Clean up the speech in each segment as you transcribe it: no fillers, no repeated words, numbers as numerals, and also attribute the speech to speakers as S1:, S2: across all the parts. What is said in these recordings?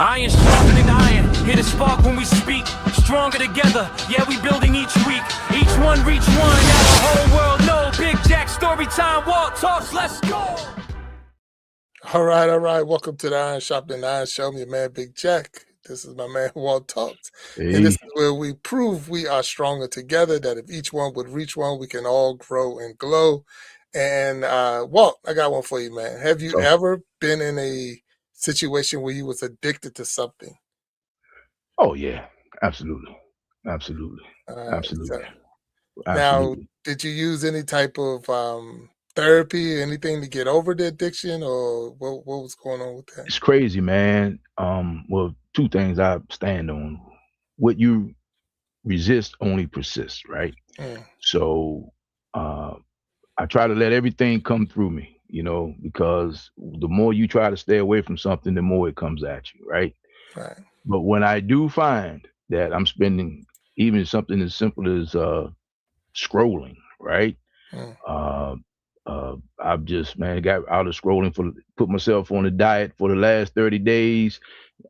S1: Iron sharpening iron, here to spark when we speak. Stronger together, yeah, we building each week. Each one reach one, now the whole world know. Big Jack story time, walk talks, let's go.
S2: All right, all right. Welcome to the Iron Sharpening Iron Show. I'm your man, Big Jack. This is my man, Walt Talks. And this
S3: Hey,
S2: is where we prove we are stronger together, that if each one would reach one, we can all grow and glow. And Walt, I got one for you, man. Have you
S3: so
S2: ever been in a situation where you was addicted to something?
S3: oh yeah, absolutely, absolutely,
S2: So
S3: absolutely,
S2: now,
S3: absolutely.
S2: did you use any type of therapy, anything to get over the addiction, or what was going on with that?
S3: It's crazy, man. Well, two things I stand on. What you resist only persists, right?
S2: Mm,
S3: So uh, I try to let everything come through me, because the more you try to stay away from something, the more it comes at you, right?
S2: right.
S3: But when I do find that I'm spending even something as simple as scrolling, right?
S2: Mm,
S3: Uh, I've just, man, got out of scrolling put myself on a diet for the last 30 days.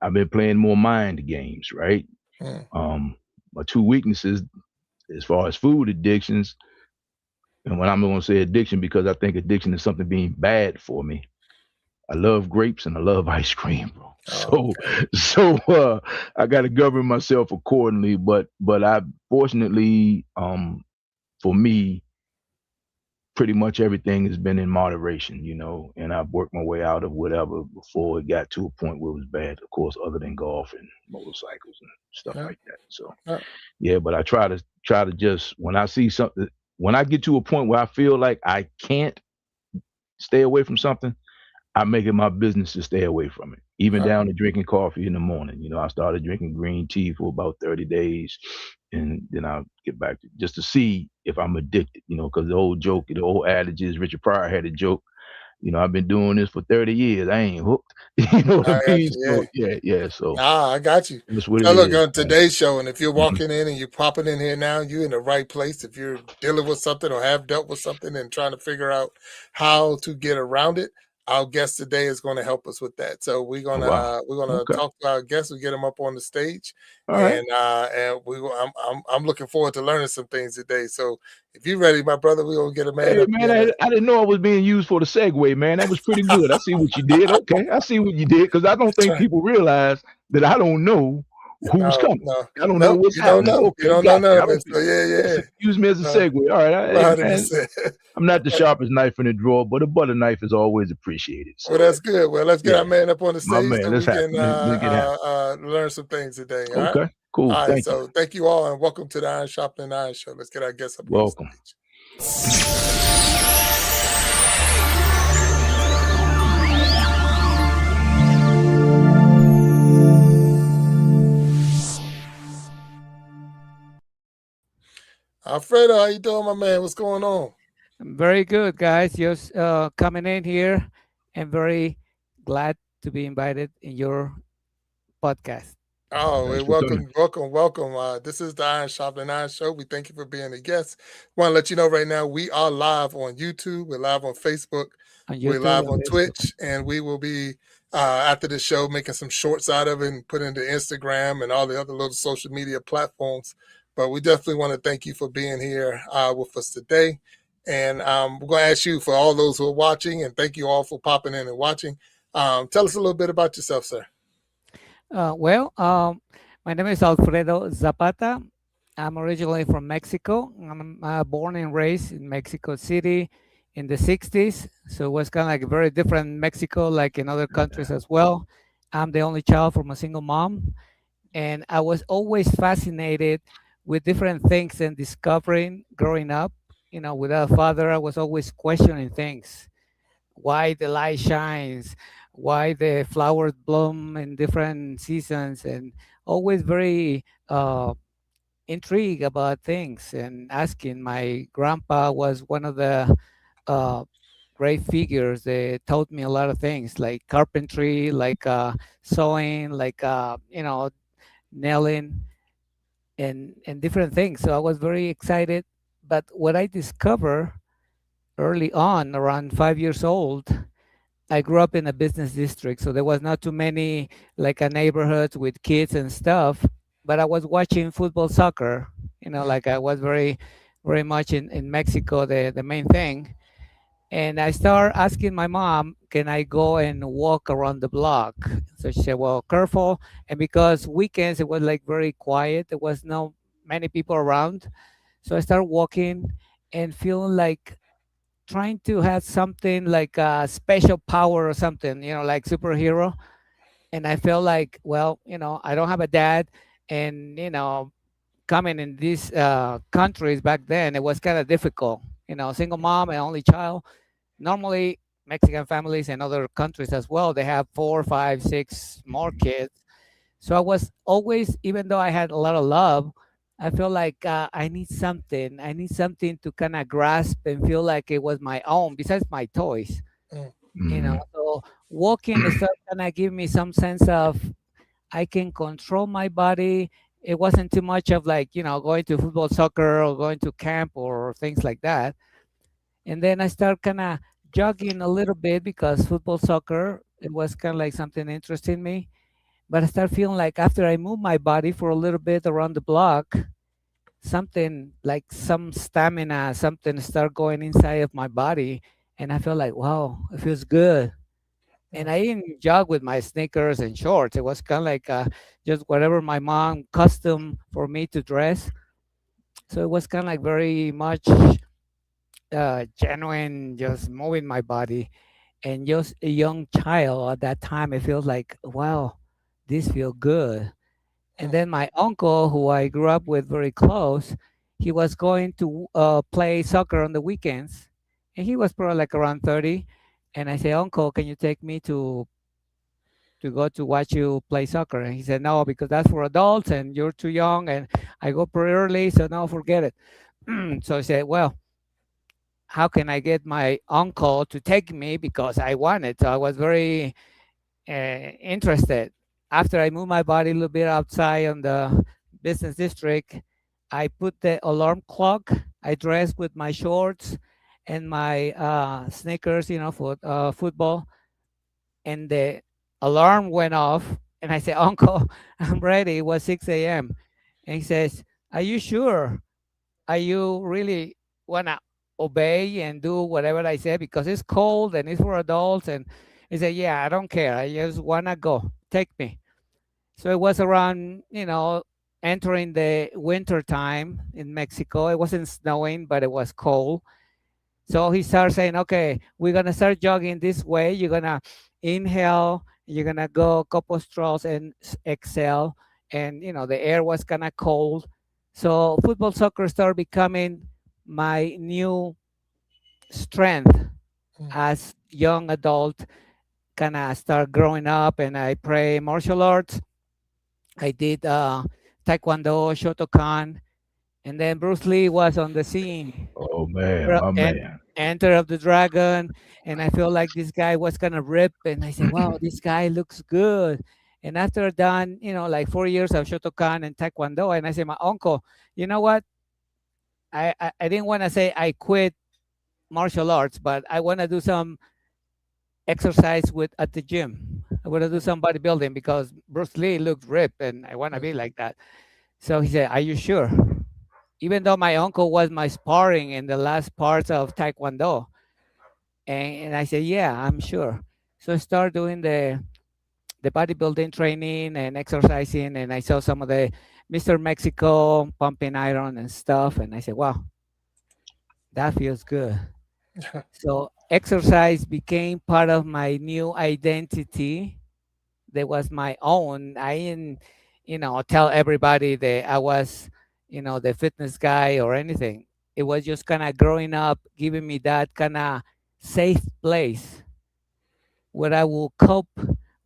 S3: I've been playing more mind games, right?
S2: mm.
S3: My two weaknesses as far as food addictions, and when I'm going to say addiction, because I think addiction is something being bad for me. I love grapes and I love ice cream, bro.
S2: Oh,
S3: So, so I got to govern myself accordingly. But I fortunately, for me, pretty much everything has been in moderation, and I've worked my way out of whatever before it got to a point where it was bad, of course, other than golf and motorcycles and stuff
S2: yeah,
S3: like that. So
S2: yeah.
S3: yeah, but I try to just when I see something, when I get to a point where I feel like I can't stay away from something, I make it my business to stay away from it. Even
S2: Right.
S3: down to drinking coffee in the morning. I started drinking green tea for about 30 days, and then I'll get back to just to see if I'm addicted, because the old adage is Richard Pryor had a joke. I've been doing this for 30 years. I ain't hooked. You know what
S2: I
S3: I
S2: got
S3: mean?
S2: you. Yeah.
S3: So yeah, yeah. So
S2: Ah, I got you.
S3: that's what it
S2: So look,
S3: is,
S2: on
S3: man.
S2: today's show, and if you're
S3: Mhm.
S2: walking in and you're popping in here now, you're in the right place. If you're dealing with something or have dealt with something and trying to figure out how to get around it, our guest today is going to help us with that. So
S3: Oh wow.
S2: we're gonna
S3: Okay.
S2: talk to our guest. We get him up on the stage,
S3: All right.
S2: and I'm looking forward to learning some things today. So if you're ready, my brother, we're gonna get a man
S3: Hey
S2: up
S3: man,
S2: here.
S3: I didn't know I was being used for the segue, man. That was pretty good. I see what you did. Okay, I see what you did because I don't think
S2: Try.
S3: people realize that I don't know who's
S2: No,
S3: coming.
S2: no,
S3: I don't know
S2: nope.
S3: what's
S2: You don't
S3: happening.
S2: know. You
S3: Okay,
S2: don't know
S3: gotcha.
S2: none
S3: I
S2: of it.
S3: don't.
S2: So yeah, yeah.
S3: Use me as a
S2: No,
S3: segue. All right, hey man,
S2: 100%.
S3: I'm not the sharpest knife in the drawer, but a butter knife is always appreciated.
S2: Well,
S3: So
S2: that's good. Well, let's get our
S3: yeah,
S2: man up on the
S3: my
S2: stage
S3: man,
S2: so
S3: let's
S2: we
S3: happen.
S2: can
S3: Let's get happen.
S2: learn some things today. All right.
S3: Okay, cool.
S2: All right.
S3: Thank you.
S2: So thank you all and welcome to the Iron Sharpening Iron Show. Let's get our guests up on the
S3: Welcome.
S2: stage. Alfredo, how you doing, my man? What's going on?
S4: Very good, guys. Just coming in here and very glad to be invited in your podcast.
S2: Oh,
S3: Thanks
S2: well,
S3: for coming.
S2: welcome. This is the Iron Sharpening Iron Show. We thank you for being a guest. Want to let you know right now we are live on YouTube. We're live on Facebook.
S4: On
S2: We're
S4: YouTube
S2: live
S4: and
S2: on
S4: Facebook.
S2: Twitch, and we will be after the show making some shorts out of it and put into Instagram and all the other little social media platforms. But we definitely want to thank you for being here with us today. And we're going to ask you for all those who are watching, and thank you all for popping in and watching. Tell us a little bit about yourself, sir.
S4: Well, my name is Alfredo Zapata. I'm originally from Mexico. I'm born and raised in Mexico City in the 60s. So it was kind of like a very different Mexico, like in other countries as well. I'm the only child from a single mom. And I was always fascinated with different things and discovering growing up. Without a father, I was always questioning things, why the light shines, why the flowers bloom in different seasons, and always very intrigued about things and asking. My grandpa was one of the uh, great figures that taught me a lot of things like carpentry, like sewing, like nailing and different things. So I was very excited. But what I discovered early on, around 5 years old, I grew up in a business district, so there was not too many like a neighborhoods with kids and stuff. But I was watching football, soccer.
S2: Mm,
S4: Like I was very much in Mexico, the main thing. And I start asking my mom, can I go and walk around the block? So she said, well, careful. And because weekends, it was like very quiet. There was no many people around. So I started walking and feeling like trying to have something like a special power or something, like superhero. And I felt like, well, I don't have a dad. And, coming in these countries back then, it was kind of difficult. Single mom and only child. Normally, Mexican families and other countries as well, they have four, five, six more kids. So I was always, even though I had a lot of love, I feel like I need something. I need something to kind of grasp and feel like it was my own, besides my toys.
S2: mm,
S3: Mm-hmm.
S4: So walking started kind of give me some sense of I can control my body. It wasn't too much of like, going to football, soccer, or going to camp or things like that. And then I start kind of jogging a little bit because football, soccer, it was kind of like something interesting me. But I start feeling like after I move my body for a little bit around the block, something like some stamina, something start going inside of my body. And I feel like, wow, it feels good. And
S2: mm,
S4: I didn't jog with my sneakers and shorts. It was kind of like just whatever my mom custom for me to dress. So it was kind of like very much genuine, just moving my body. And just a young child at that time, it feels like, wow, this feels good. And
S2: mm,
S4: then my uncle, who I grew up with very close, he was going to play soccer on the weekends. And he was probably like around 30. And I say, Uncle, can you take me to go to watch you play soccer? And he said, no, because that's for adults and you're too young. And I go pretty early, so no, forget it. So I said, well, how can I get my uncle to take me because I want it? So I was very interested. After I moved my body a little bit outside on the business district, I put the alarm clock. I dressed with my shorts and my sneakers, for football. And the alarm went off. And I said, Uncle, I'm ready. It was 6 a.m. And he says, are you sure? Are you really want to obey and do whatever I say because it's cold and it's for adults? And he said, yeah, I don't care. I just want to go. Take me. So it was around, entering the winter time in Mexico. It wasn't snowing, but it was cold. So he started saying, okay, we're going to start jogging this way. You're going to inhale, you're going to go a couple strolls and exhale. And, the air was kind of cold. So football, soccer started becoming my new strength
S2: mm.
S4: as young adult, kind of start growing up and I play martial arts. I did Taekwondo, Shotokan, and then Bruce Lee was on the scene.
S3: Oh man, my
S4: And
S3: man.
S4: Enter of the Dragon, and I feel like this guy was gonna rip, and I said, "Wow, this guy looks good." And after done, like 4 years of Shotokan and Taekwondo, and I said, "My uncle, you know what? I didn't want to say I quit martial arts, but I want to do some exercise with at the gym. I want to do some bodybuilding because Bruce Lee looked ripped, and I want to be like that." So he said, "Are you sure?" Even though my uncle was my sparring in the last parts of Taekwondo, and I said, "Yeah, I'm sure." So I started doing the bodybuilding training and exercising, and I saw some of the Mr. Mexico pumping iron and stuff, and I said, "Wow, that feels good." So exercise became part of my new identity that was my own. I didn't, tell everybody that I was, the fitness guy or anything. It was just kind of growing up, giving me that kind of safe place where I will cope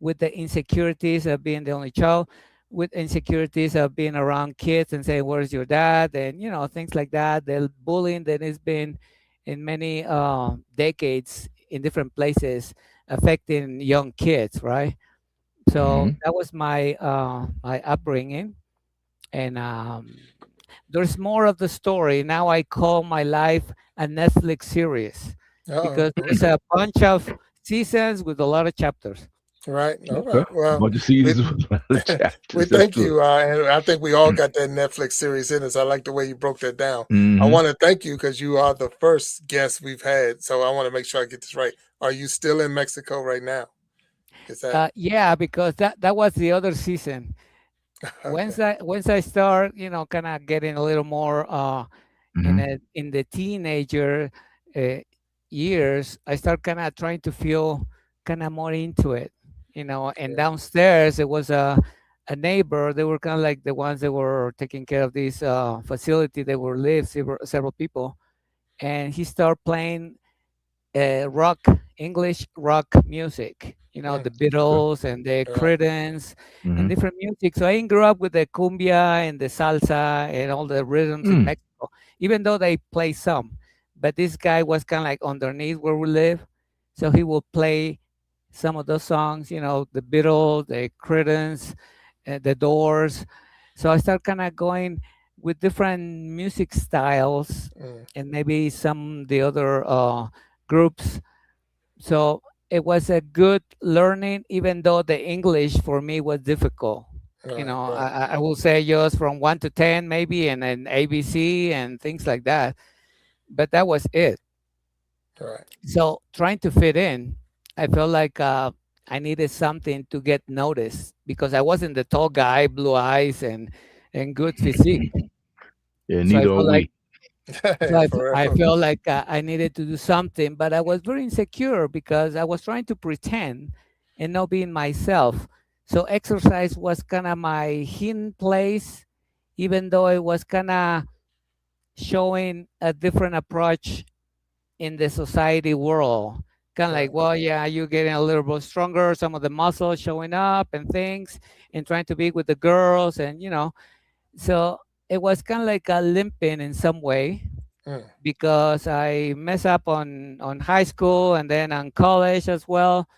S4: with the insecurities of being the only child, with insecurities of being around kids and saying, "Where's your dad?" and things like that. The bullying that has been in many decades in different places affecting young kids, right? So
S3: Hmm.
S4: that was my upbringing, and there's more of the story. Now I call my life a Netflix series
S2: Uh-oh.
S4: because there's a bunch of seasons with a lot of chapters.
S2: Right. All
S3: Okay.
S2: right.
S3: A
S2: Well,
S3: bunch of
S2: we
S3: seasons with a lot of
S2: we
S3: chapters. That's
S2: thank
S3: good.
S2: you, and I think we all got that Netflix series in us. I like the way you broke that down. I
S3: Mm-hmm.
S2: want to thank you because you are the first guest we've had. So I want to make sure I get this right. Are you still in Mexico right now? Is that
S4: Yeah, because that was the other season.
S2: okay?
S4: Once I start, kind of getting a little more
S3: Mm-hmm.
S4: in the teenager uh, years, I start kind of trying to feel kind of more into it, And
S2: Yeah.
S4: downstairs, it was a neighbor. They were kind of like the ones that were taking care of this facility. They were live several people, and he started playing rock, English rock music.
S2: Mm,
S4: The
S3: Okay.
S4: Beatles and the
S2: right.
S4: Creedence and
S3: Mm-hmm.
S4: different music. So I grew up with the cumbia and the salsa and all the rhythms in
S3: Mm.
S4: Mexico, even though they play some. But this guy was kind of like underneath where we live, so he will play some of those songs. The Beatles, the Creedence, the Doors. So I start kind of going with different music styles
S2: Mm,
S4: and maybe some the other groups. So it was a good learning, even though the English for me was difficult.
S2: right. Right.
S4: I will say just from 1 to 10 maybe, and then ABC and things like that. But that was it.
S2: Right.
S4: So trying to fit in, I felt like I needed something to get noticed because I wasn't the tall guy, blue eyes, and good physique.
S3: Yeah,
S4: So I
S3: neither are
S4: felt like
S3: we.
S2: For
S4: I
S2: real.
S4: felt like I needed to do something, but I was very insecure because I was trying to pretend and not being myself. So exercise was kind of my hidden place, even though it was kind of showing a different approach in the society world. Kind of like,
S2: Right.
S4: well, yeah, you're getting a little bit stronger, some of the muscles showing up and things, and trying to be with the girls, and. So it was kind of like a limping in some way
S2: Mm,
S4: because I mess up on high school and then on college as well.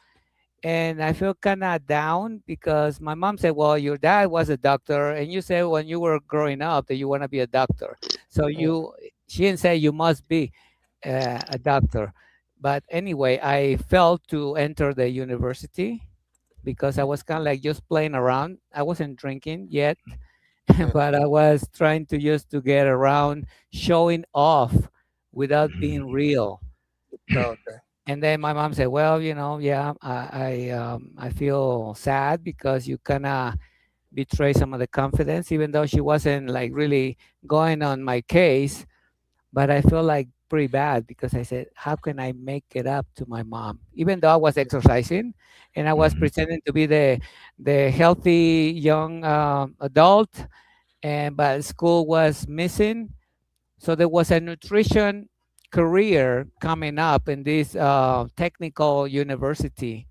S4: And I feel kind of down because my mom said, "Well, your dad was a doctor, and you said when you were growing up that you want to be a doctor. So
S2: mm,
S4: she didn't say you must be a doctor." But anyway, I felt to enter the university because I was kind of like just playing around. I wasn't drinking yet,
S2: mm.
S4: but I was trying to just to get around showing off without being real.
S2: Okay.
S4: And then my mom said, "Well, yeah, I feel sad because you kind of betray some of the confidence, even though she wasn't like really going on my case. But I feel like pretty bad because I said, how can I make it up to my mom, even though I was exercising and I was
S3: Mm-hmm.
S4: pretending to be the healthy young adult, and but school was missing. So there was a nutrition career coming up in this technical university.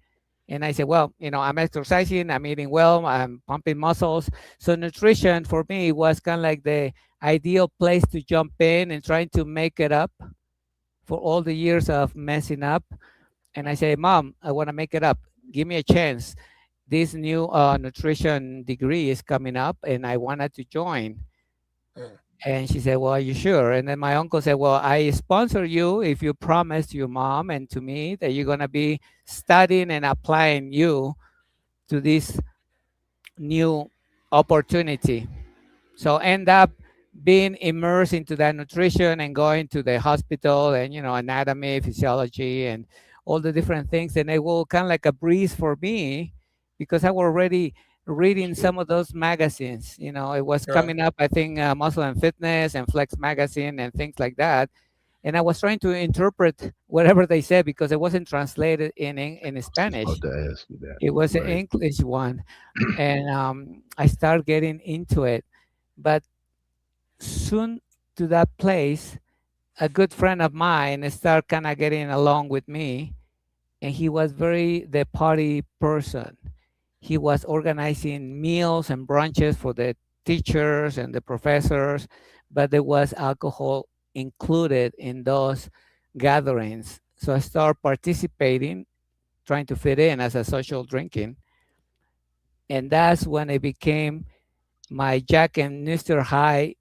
S4: And I said, well, I'm exercising, I'm eating well, I'm pumping muscles. So nutrition for me was kind of like the ideal place to jump in and trying to make it up for all the years of messing up. And I say, Mom, I want to make it up. Give me a chance. This new nutrition degree is coming up and I wanted to join.
S2: Mm,
S4: And she said, well, are you sure? And then my uncle said, well, I sponsor you if you promise your mom and to me that you're going to be studying and applying you to this new opportunity. So end up being immersed into that nutrition and going to the hospital and, anatomy, physiology, and all the different things. And it will kind of like a breeze for me because I was already reading some of those magazines. It was
S2: right.
S4: coming up, I think, Muscle and Fitness and Flex Magazine and things like that. And I was trying to interpret whatever they said because it wasn't translated in
S3: I was about
S4: Spanish.
S3: to ask you that.
S4: It was an
S3: Right.
S4: English one, and I started getting into it. But soon to that place, a good friend of mine started kind of getting along with me, and he was very the party person. He was organizing meals and brunches for the teachers and the professors, but there was alcohol included in those gatherings. So I started participating, trying to fit in as a social drinking, and that's when it became my Jack and Mr. High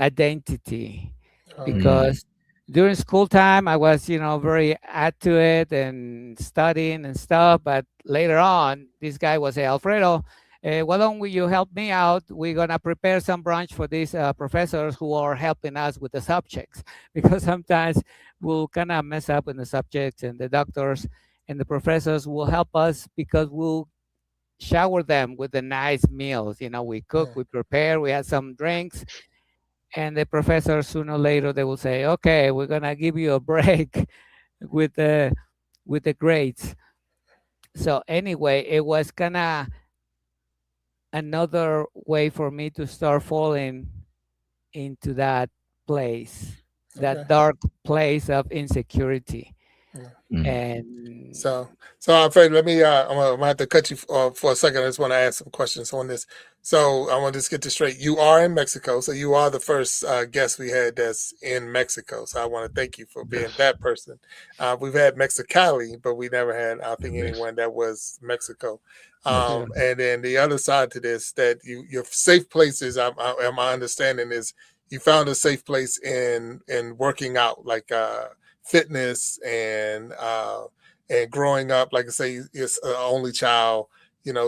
S4: identity
S2: Okay.
S3: Mm.
S4: because during school time, I was, very add to it and studying and stuff. But later on, this guy was say, Alfredo, why don't you help me out? We're gonna prepare some brunch for these professors who are helping us with the subjects, because sometimes we'll kind of mess up in the subjects, and the doctors and the professors will help us because we'll shower them with the nice meals. We cook,
S2: Mm,
S4: we prepare, we had some drinks, and the professor sooner or later they will say, "Okay, we're gonna give you a break with the grades." So anyway, it was kind of another way for me to start falling into that place, that
S2: okay.
S4: dark place of insecurity.
S2: Yeah.
S3: Mm.
S4: And
S2: So Alfred, let me. I'm gonna have to cut you for a second. I just want to ask some questions on this. So I want to just get this straight. You are in Mexico, so you are the first guest we had that's in Mexico. So I want to thank you for being
S3: Yes.
S2: that person. We've had Mexicali, but we never had, I think,
S3: Yes.
S2: anyone that was Mexico.
S3: Yes.
S4: yeah,
S2: And then the other side to this, that your safe places, my understanding is you found a safe place in working out, like fitness and growing up, like I say, is an only child,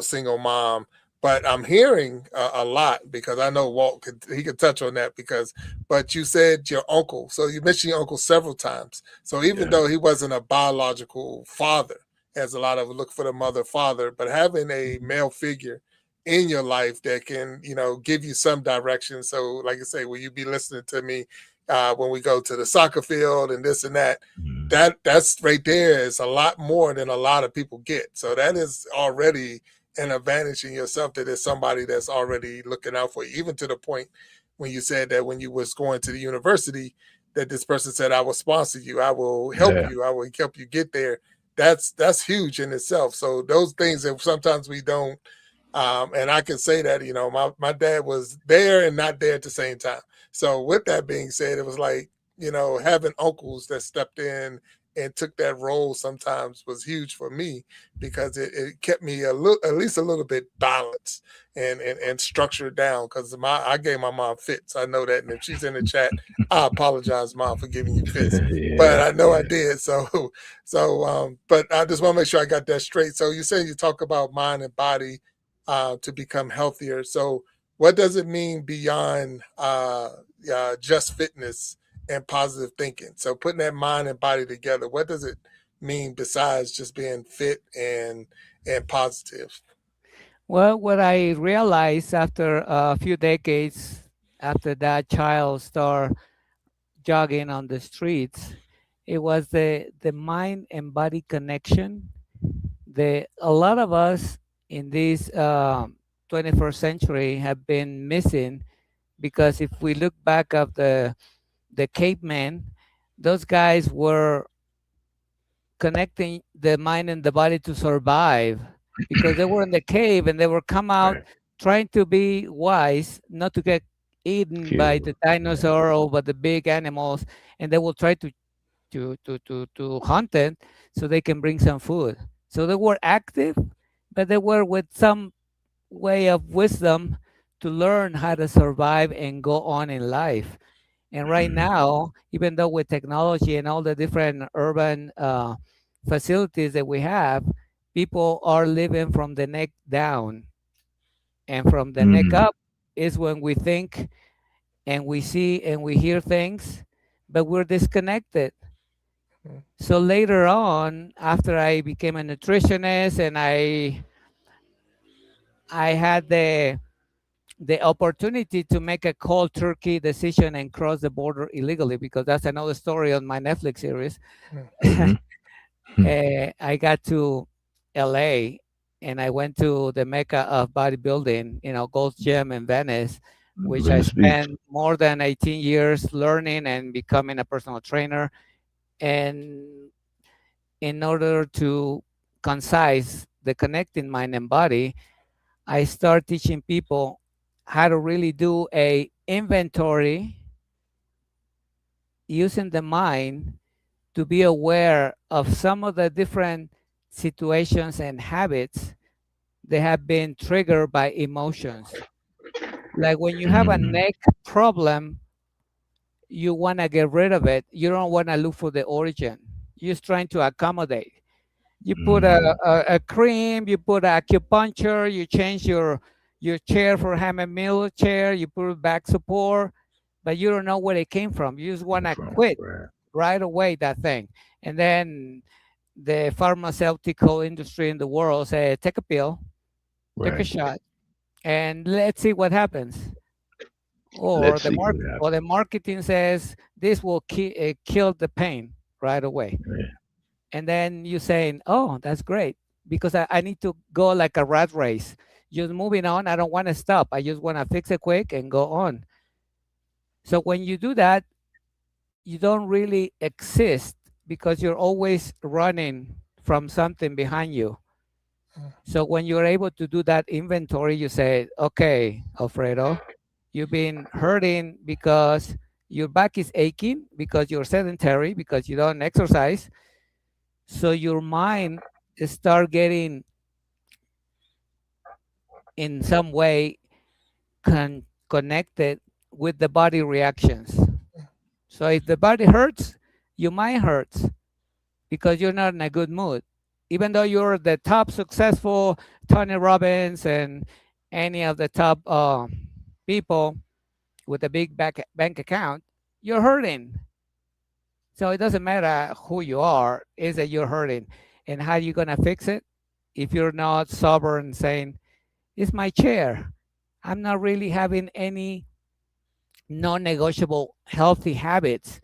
S2: single mom. But I'm hearing a lot because I know Walt he could touch on that because, but you said your uncle, so you mentioned your uncle several times. So even
S3: Yeah.
S2: though he wasn't a biological father, as a lot of look for the mother father, but having a male figure in your life that can, give you some direction. So, like I say, will you be listening to me when we go to the soccer field and this and that?
S3: Mm.
S2: That's right there is a lot more than a lot of people get. So that is already an advantage in yourself that there's somebody that's already looking out for you. Even to the point when you said that when you was going to the university, that this person said, "I will sponsor you, I will help
S3: Yeah.
S2: you, I will help you get there." That's huge in itself. So those things that sometimes we don't. And I can say that, my dad was there and not there at the same time. So with that being said, it was like, having uncles that stepped in and took that role sometimes was huge for me because it kept me a little, at least a little bit balanced and structured down. Because I gave my mom fits, I know that, and if she's in the chat, I apologize, mom, for giving you fits, but
S3: Yeah.
S2: I know I
S3: Yeah.
S2: did. But I just want to make sure I got that straight. So you say you talk about mind and body to become healthier. So, what does it mean beyond just fitness and positive thinking? So, putting that mind and body together, what does it mean besides just being fit and positive?
S4: well, what I realized after a few decades after that child started jogging on the streets, it was the mind and body connection. A lot of us in this 21st century have been missing, because if we look back of the cavemen, those guys were connecting the mind and the body to survive, because they were in the cave and they were come out
S3: Right.
S4: trying to be wise, not to get eaten by
S3: Kill.
S4: the
S3: Yeah.
S4: dinosaur or by the big animals, and they will try to hunt it so they can bring some food. So they were active, but they were with some way of wisdom to learn how to survive and go on in life. And right
S3: Mm.
S4: now, even though with technology and all the different urban facilities that we have, people are living from the neck down, and from the neck
S3: Mm.
S4: up is when we think and we see and we hear things, but we're disconnected. So later on, after I became a nutritionist and I had the opportunity to make a cold turkey decision and cross the border illegally, because that's another story on my Netflix series.
S3: Mm-hmm.
S4: I got to LA and I went to the mecca of bodybuilding, Gold's Gym in Venice, which I
S3: Venice Beach.
S4: spent more than 18 years learning and becoming a personal trainer. And in order to concise the connecting mind and body, I start teaching people how to really do a inventory using the mind to be aware of some of the different situations and habits that have been triggered by emotions. Like when you have a
S3: Mm.
S4: neck problem, you want to get rid of it. You don't want to look for the origin. You're just trying to accommodate. You put
S3: Mm-hmm.
S4: a cream, you put acupuncture, you change your chair for hammer mill chair, you put back support, but you don't know where it came from. You just want to
S3: From
S4: quit
S3: right,
S4: right away that thing. And then the pharmaceutical industry in the world say, take a pill, take a
S3: right.
S4: shot, and let's see what happens. Or
S3: Let's see what
S4: or
S3: happens.
S4: the marketing says this will kill the pain right away.
S3: Right.
S4: And then you saying, oh, that's great, because I need to go like a rat race, just moving on. I don't want to stop. I just want to fix it quick and go on. So when you do that, you don't really exist because you're always running from something behind you. So when you're able to do that inventory, you say, okay, Alfredo, you've been hurting because your back is aching, because you're sedentary, because you don't exercise. So your mind start getting in some way connected with the body reactions. So if the body hurts, your mind hurts because you're not in a good mood. Even though you're the top successful Tony Robbins and any of the top people with a big bank account, you're hurting. So it doesn't matter who you are, is that you're hurting. And how you gonna fix it if you're not sober and saying, it's my chair. I'm not really having any non-negotiable healthy habits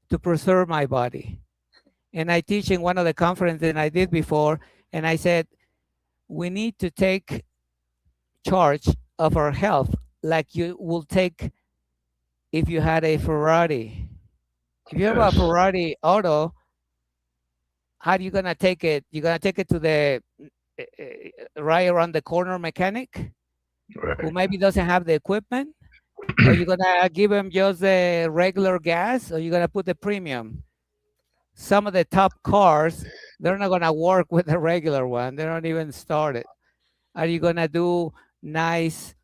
S4: to preserve my body. And I teach in one of the conferences I did before, and I said, we need to take charge of our health like you will take if you had a Ferrari. If you have a
S3: Yes.
S4: Ferrari auto, how are you gonna take it? You're gonna take it to the right around the corner mechanic who
S3: Right.
S4: maybe doesn't have the equipment, or you're gonna give him just the regular gas, or you're gonna put the premium. Some of the top cars, they're not gonna work with the regular one. They don't even start it. Are you gonna do nice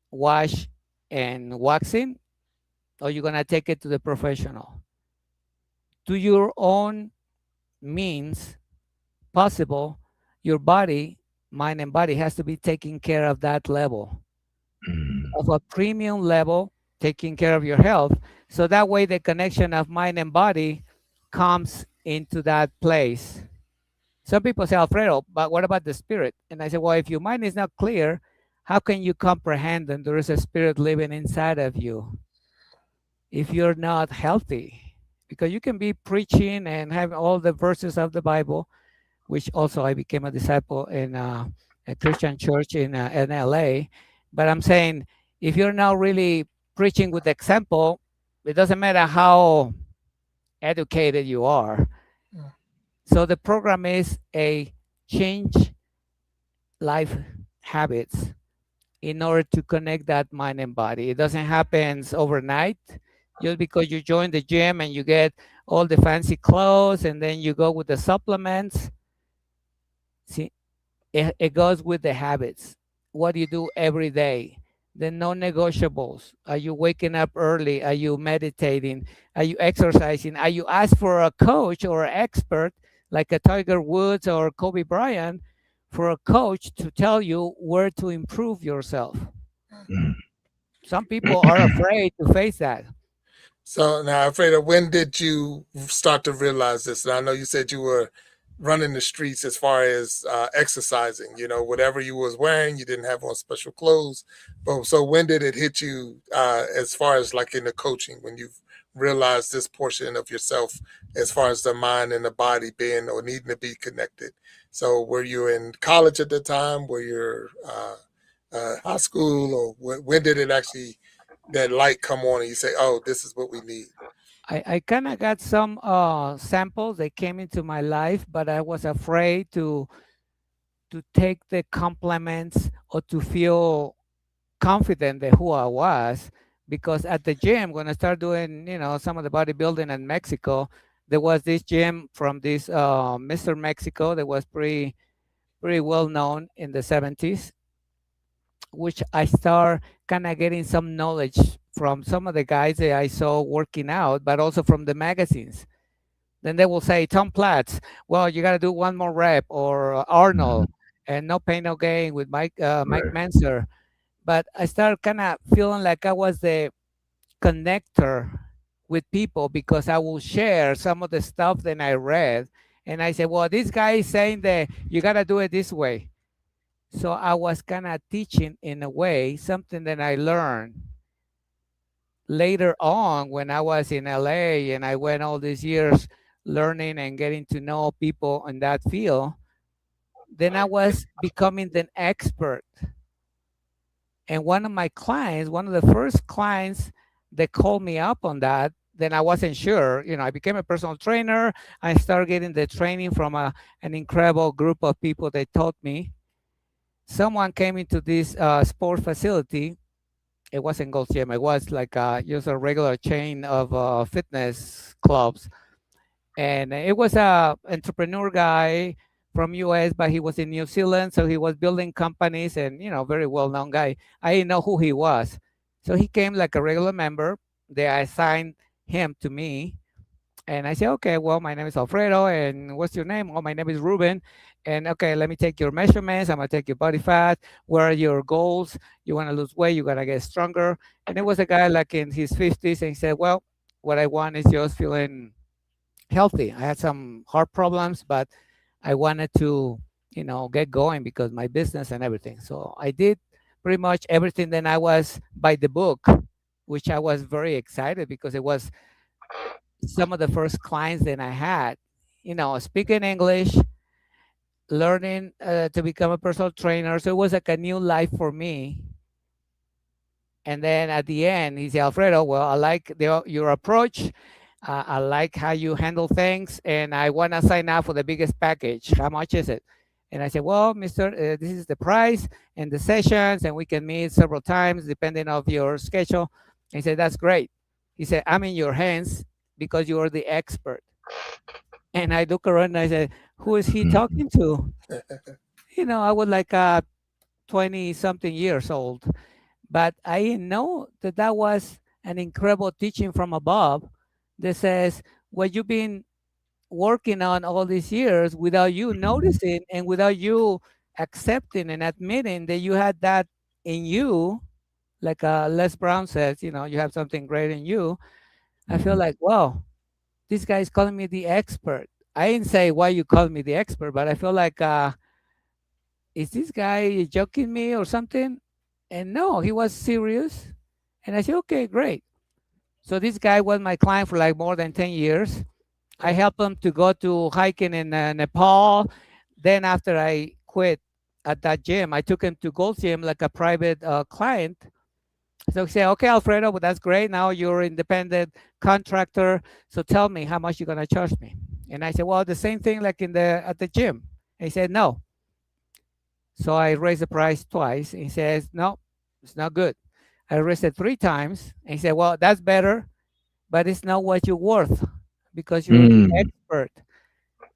S4: wash and waxing, or you're gonna take it to the professional? To your own means possible, your body, mind and body has to be taking care of that level,
S3: Mm,
S4: of a premium level, taking care of your health. So that way the connection of mind and body comes into that place. Some people say, Alfredo, but what about the spirit? And I say, well, if your mind is not clear, how can you comprehend that there is a spirit living inside of you if you're not healthy? Because you can be preaching and have all the verses of the Bible, which also I became a disciple in a Christian church in LA. But I'm saying, if you're not really preaching with example, it doesn't matter how educated you are. So the program is a change life habits in order to connect that mind and body. It doesn't happen overnight just because you join the gym and you get all the fancy clothes and then you go with the supplements. See, it goes with the habits. What do you do every day? The non-negotiables. Are you waking up early? Are you meditating? Are you exercising? Are you ask for a coach or an expert like a Tiger Woods or Kobe Bryant for a coach to tell you where to improve yourself?
S3: mm.
S4: Some people are afraid to face that.
S2: So now, Alfredo, when did you start to realize this? And I know you said you were running the streets as far as exercising. You know, whatever you was wearing, you didn't have on special clothes. But so when did it hit you as far as like in the coaching when you realized this portion of yourself as far as the mind and the body being or needing to be connected? So were you in college at the time? Were you high school, or when did it actually that light come on and you say, "Oh, this is what we need"?
S4: I kind of got some samples that came into my life, but I was afraid to take the compliments or to feel confident that who I was, because at the gym when I started doing some of the bodybuilding in Mexico, there was this gym from this Mr. Mexico that was pretty well known in the 70s, which I start kind of getting some knowledge from some of the guys that I saw working out, but also from the magazines. Then they will say, Tom Platz, well, you got to do one more rep, or
S3: Mm-hmm.
S4: Arnold, and No Pain No Gain with Mike
S3: Right.
S4: Manser. But I started kind of feeling like I was the connector with people because I will share some of the stuff that I read. And I said, well, this guy is saying that you got to do it this way. So I was kind of teaching in a way something that I learned later on when I was in LA and I went all these years learning and getting to know people in that field. Then I was becoming an expert. And one of my clients, one of the first clients that called me up on that, then I wasn't sure. I became a personal trainer. I started getting the training from an incredible group of people that taught me. Someone came into this sport facility. It wasn't Gold's Gym. It was like just a regular chain of fitness clubs, and it was a entrepreneur guy from US, but he was in New Zealand, so he was building companies, and very well known guy. I didn't know who he was, so he came like a regular member. They assigned him to me, and I said, okay, well, my name is Alfredo, and what's your name? Oh, my name is Ruben. And okay, let me take your measurements. I'm gonna take your body fat. What are your goals? You want to lose weight? You gotta get stronger. And it was a guy like in his 50s, and he said, well, what I want is just feeling healthy. I had some heart problems, but I wanted to, get going because my business and everything. So I did pretty much everything. Then I was by the book, which I was very excited because it was some of the first clients that I had, speaking English, learning to become a personal trainer. So it was like a new life for me. And then at the end, he said, Alfredo, well, I like your approach. I like how you handle things, and I want to sign up for the biggest package. How much is it? And I said, well, Mister, this is the price and the sessions, and we can meet several times depending on your schedule. And he said, that's great. He said, I'm in your hands because you are the expert. And I look around and I said, who is he
S3: Mm-hmm.
S4: talking to? I was like 20 something years old, but I didn't know that that was an incredible teaching from above that says what you've been working on all these years without you
S3: Mm-hmm.
S4: noticing and without you accepting and admitting that you had that in you, like Les Brown says, you have something great in you. I feel
S3: Mm-hmm.
S4: like, wow, this guy is calling me the expert. I didn't say why you call me the expert, but I feel like, is this guy joking me or something? And no, he was serious. And I said, okay, great. So this guy was my client for like more than 10 years. I helped him to go to hiking in Nepal. Then after I quit at that gym, I took him to Gold's Gym like a private client. So he said, okay, Alfredo, well, that's great. Now you're an independent contractor. So tell me how much you're going to charge me. And I said, well, the same thing like at the gym. And he said, no. So I raised the price twice. He says, no, it's not good. I raised it three times. And he said, well, that's better, but it's not what you're worth because you're the
S3: Mm.
S4: expert.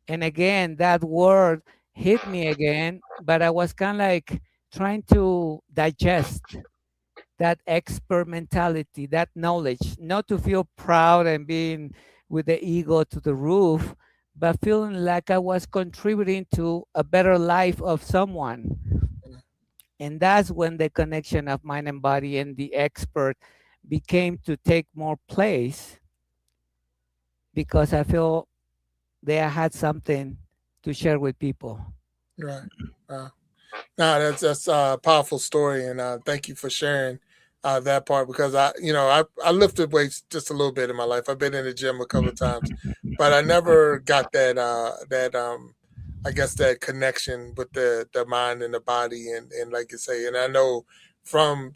S4: And again, that word hit me again, but I was kind of like trying to digest that expert mentality, that knowledge, not to feel proud and being with the ego to the roof, but feeling like I was contributing to a better life of someone. And that's when the connection of mind and body and the expert became to take more place because I feel they had something to share with people.
S2: Right. Uh, No, that's a powerful story, and thank you for sharing that part because I lifted weights just a little bit in my life. I've been in the gym a couple of times, but I never got that I guess that connection with the mind and the body, and like you say, and I know from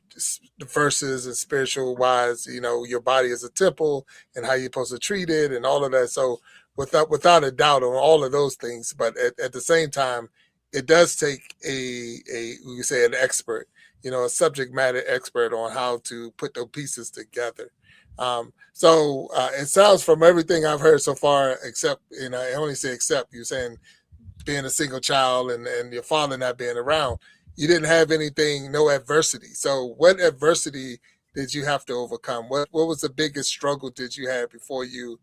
S2: the verses and spiritual wise, your body is a temple and how you're supposed to treat it and all of that. So without a doubt on all of those things, but at the same time it does take a you say an expert, a subject matter expert on how to put those pieces together. So it sounds from everything I've heard so far, except I only say except you're saying being a single child and your father not being around. you didn't have anything, no adversity. So what adversity did you have to overcome? What was the biggest struggle did you have before you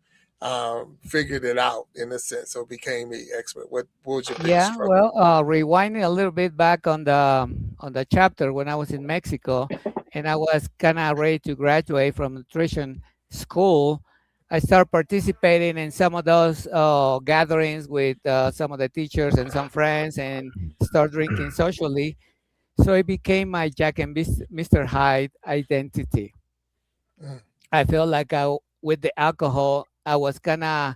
S2: figured it out in a sense or became the expert? What was your biggest
S4: Yeah,
S2: struggle?
S4: well, rewinding a little bit back on the chapter when I was in Mexico, and I was kind of ready to graduate from nutrition school. I started participating in some of those gatherings with some of the teachers and some friends, and start drinking socially. So it became my Jack and Mr. Hyde identity.
S2: Mm,
S4: I felt like with the alcohol, I was kind of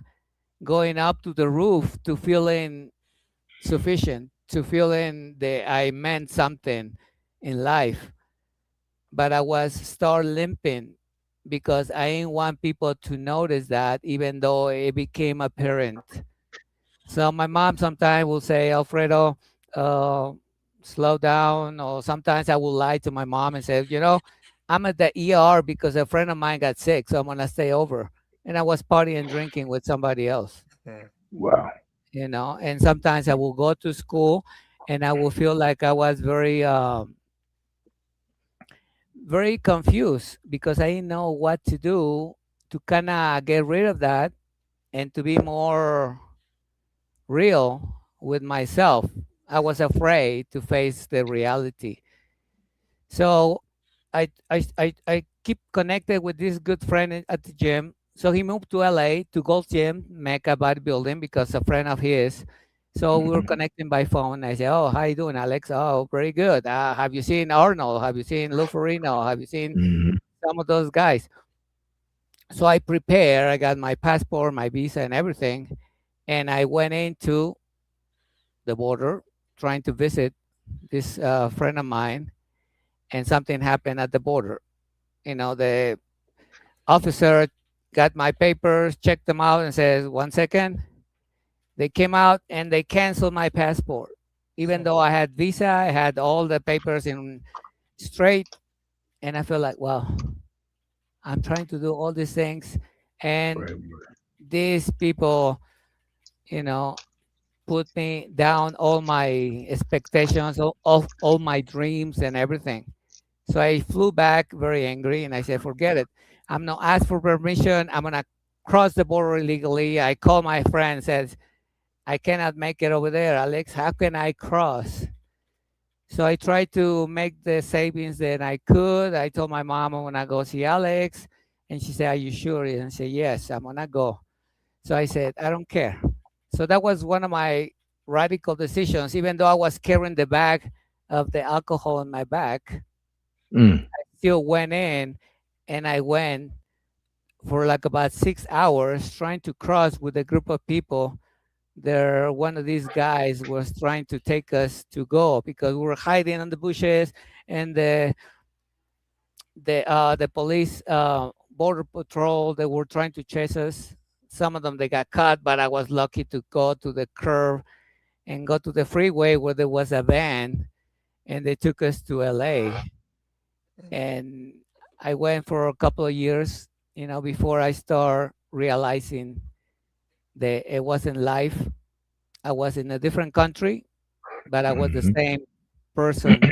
S4: going up to the roof to feeling sufficient, to feeling that I meant something in life. But I was start limping because I didn't want people to notice that, even though it became apparent. So my mom sometimes will say, Alfredo, uh, slow down. Or sometimes I will lie to my mom and say, I'm at the ER because a friend of mine got sick, so I'm gonna stay over. And I was partying and drinking with somebody else,
S2: mm,
S3: Wow.
S4: And sometimes I will go to school and I will feel like I was very confused because I didn't know what to do to kind of get rid of that and to be more real with myself. I was afraid to face the reality. So I keep connected with this good friend at the gym. So he moved to LA to Gold Gym, Mecca Bodybuilding, because a friend of his. So we were
S3: Hmm.
S4: connecting by phone. I said, "Oh, how you doing, Alex? Oh, very good. Have you seen Arnold? Have you seen Lou Ferrigno? Have you seen
S3: Hmm.
S4: some of those guys?" So I prepare. I got my passport, my visa, and everything, and I went into the border trying to visit this friend of mine, and something happened at the border. The officer got my papers, checked them out, and says, "1 second." They came out and they canceled my passport, even
S2: mm,
S4: though I had visa, I had all the papers in straight, and I feel like, wow, I'm trying to do all these things, and
S3: Right.
S4: these people, you know, put me down all my expectations, all my dreams and everything. So I flew back very angry and I said, forget it. I'm not asked for permission. I'm gonna cross the border illegally. I called my friend, says, I cannot make it over there, Alex. How can I cross? So I tried to make the savings that I could. I told my mom I'm gonna go see Alex. And she said, are you sure? And I said, yes, I'm gonna go. So I said, I don't care. So that was one of my radical decisions, even though I was carrying the bag of the alcohol in my back,
S3: Mm.
S4: still went in, and I went for like about 6 hours trying to cross with a group of people. There, one of these guys was trying to take us to go because we were hiding in the bushes, and the police, border patrol, they were trying to chase us. Some of them they got caught, but I was lucky to go to the curve and go to the freeway where there was a van, and they took us to LA. And I went for a couple of years, before I start realizing that it wasn't life. I was in a different country, but I was the
S3: Hmm.
S4: same person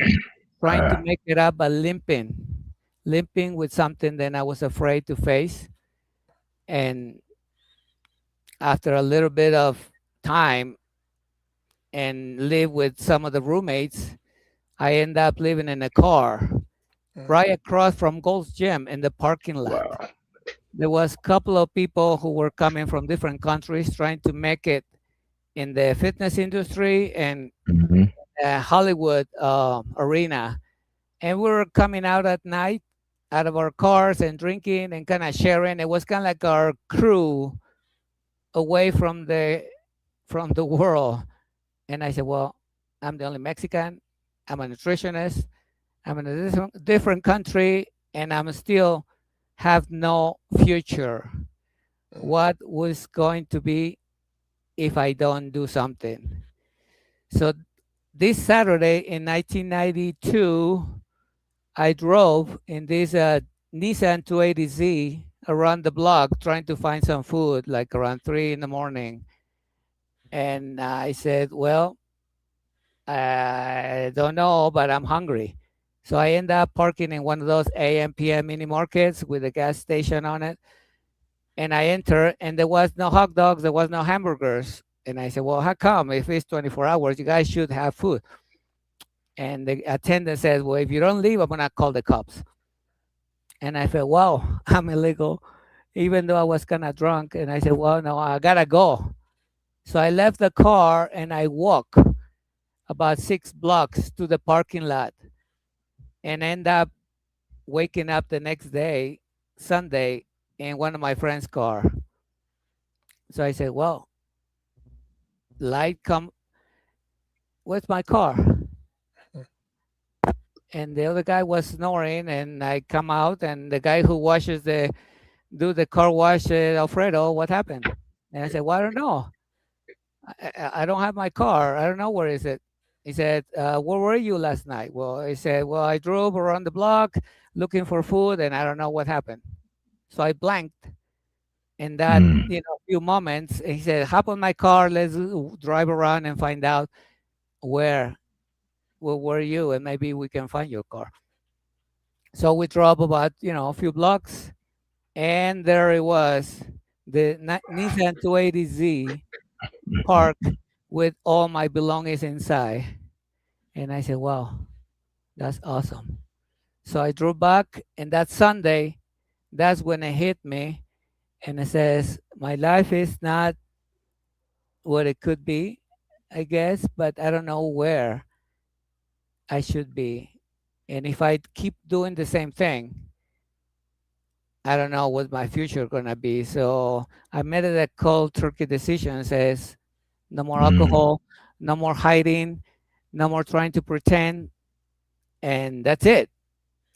S4: trying to
S3: Ah,
S4: make it up, but limping with something that I was afraid to face. And after a little bit of time and live with some of the roommates, I end up living in a car
S2: mm,
S4: right across from Gold's Gym in the parking lot.
S3: wow.
S4: There was a couple of people who were coming from different countries trying to make it in the fitness industry and
S3: Hmm.
S4: Hollywood arena. And we were coming out at night out of our cars and drinking and kind of sharing. It was kind of like our crew away from the world. And I said, well, I'm the only Mexican. I'm a nutritionist. I'm in a different country, and I'm still have no future.
S2: mm,
S4: What was going to be if I don't do something? So this Saturday in 1992, I drove in this Nissan 280Z around the block trying to find some food, like around 3 in the morning. And I said, well, I don't know, but I'm hungry. So I end up parking in one of those AM PM mini markets with a gas station on it. And I enter, and there was no hot dogs, there was no hamburgers. And I said, well, how come? If it's 24 hours, you guys should have food. And the attendant says, well, if you don't leave, I'm gonna call the cops. And I said, wow, I'm illegal, even though I was kind of drunk. And I said, well, no, I gotta go. So I left the car and I walk about 6 blocks to the parking lot and end up waking up the next day, Sunday, in one of my friend's car. So I said, well, light come, where's my car? And the other guy was snoring, and I come out, and the guy who do the car wash said, Alfredo, what happened? And I said, well, I don't know. I don't have my car. I don't know where is it. He said, where were you last night? Well, I said, well, I drove around the block looking for food, and I don't know what happened. So I blanked in that, few moments. He said, hop on my car. Let's drive around and find out where were you, and maybe we can find your car. So we drove about, a few blocks, and there it was, the Nissan 280Z parked with all my belongings inside. And I said, wow, that's awesome. So I drove back, and that Sunday, that's when it hit me. And it says, my life is not what it could be, I guess, but I don't know where I should be. And if I keep doing the same thing, I don't know what my future gonna be. So I made it a cold turkey decision. Says no more alcohol, no more hiding, no more trying to pretend, and that's it.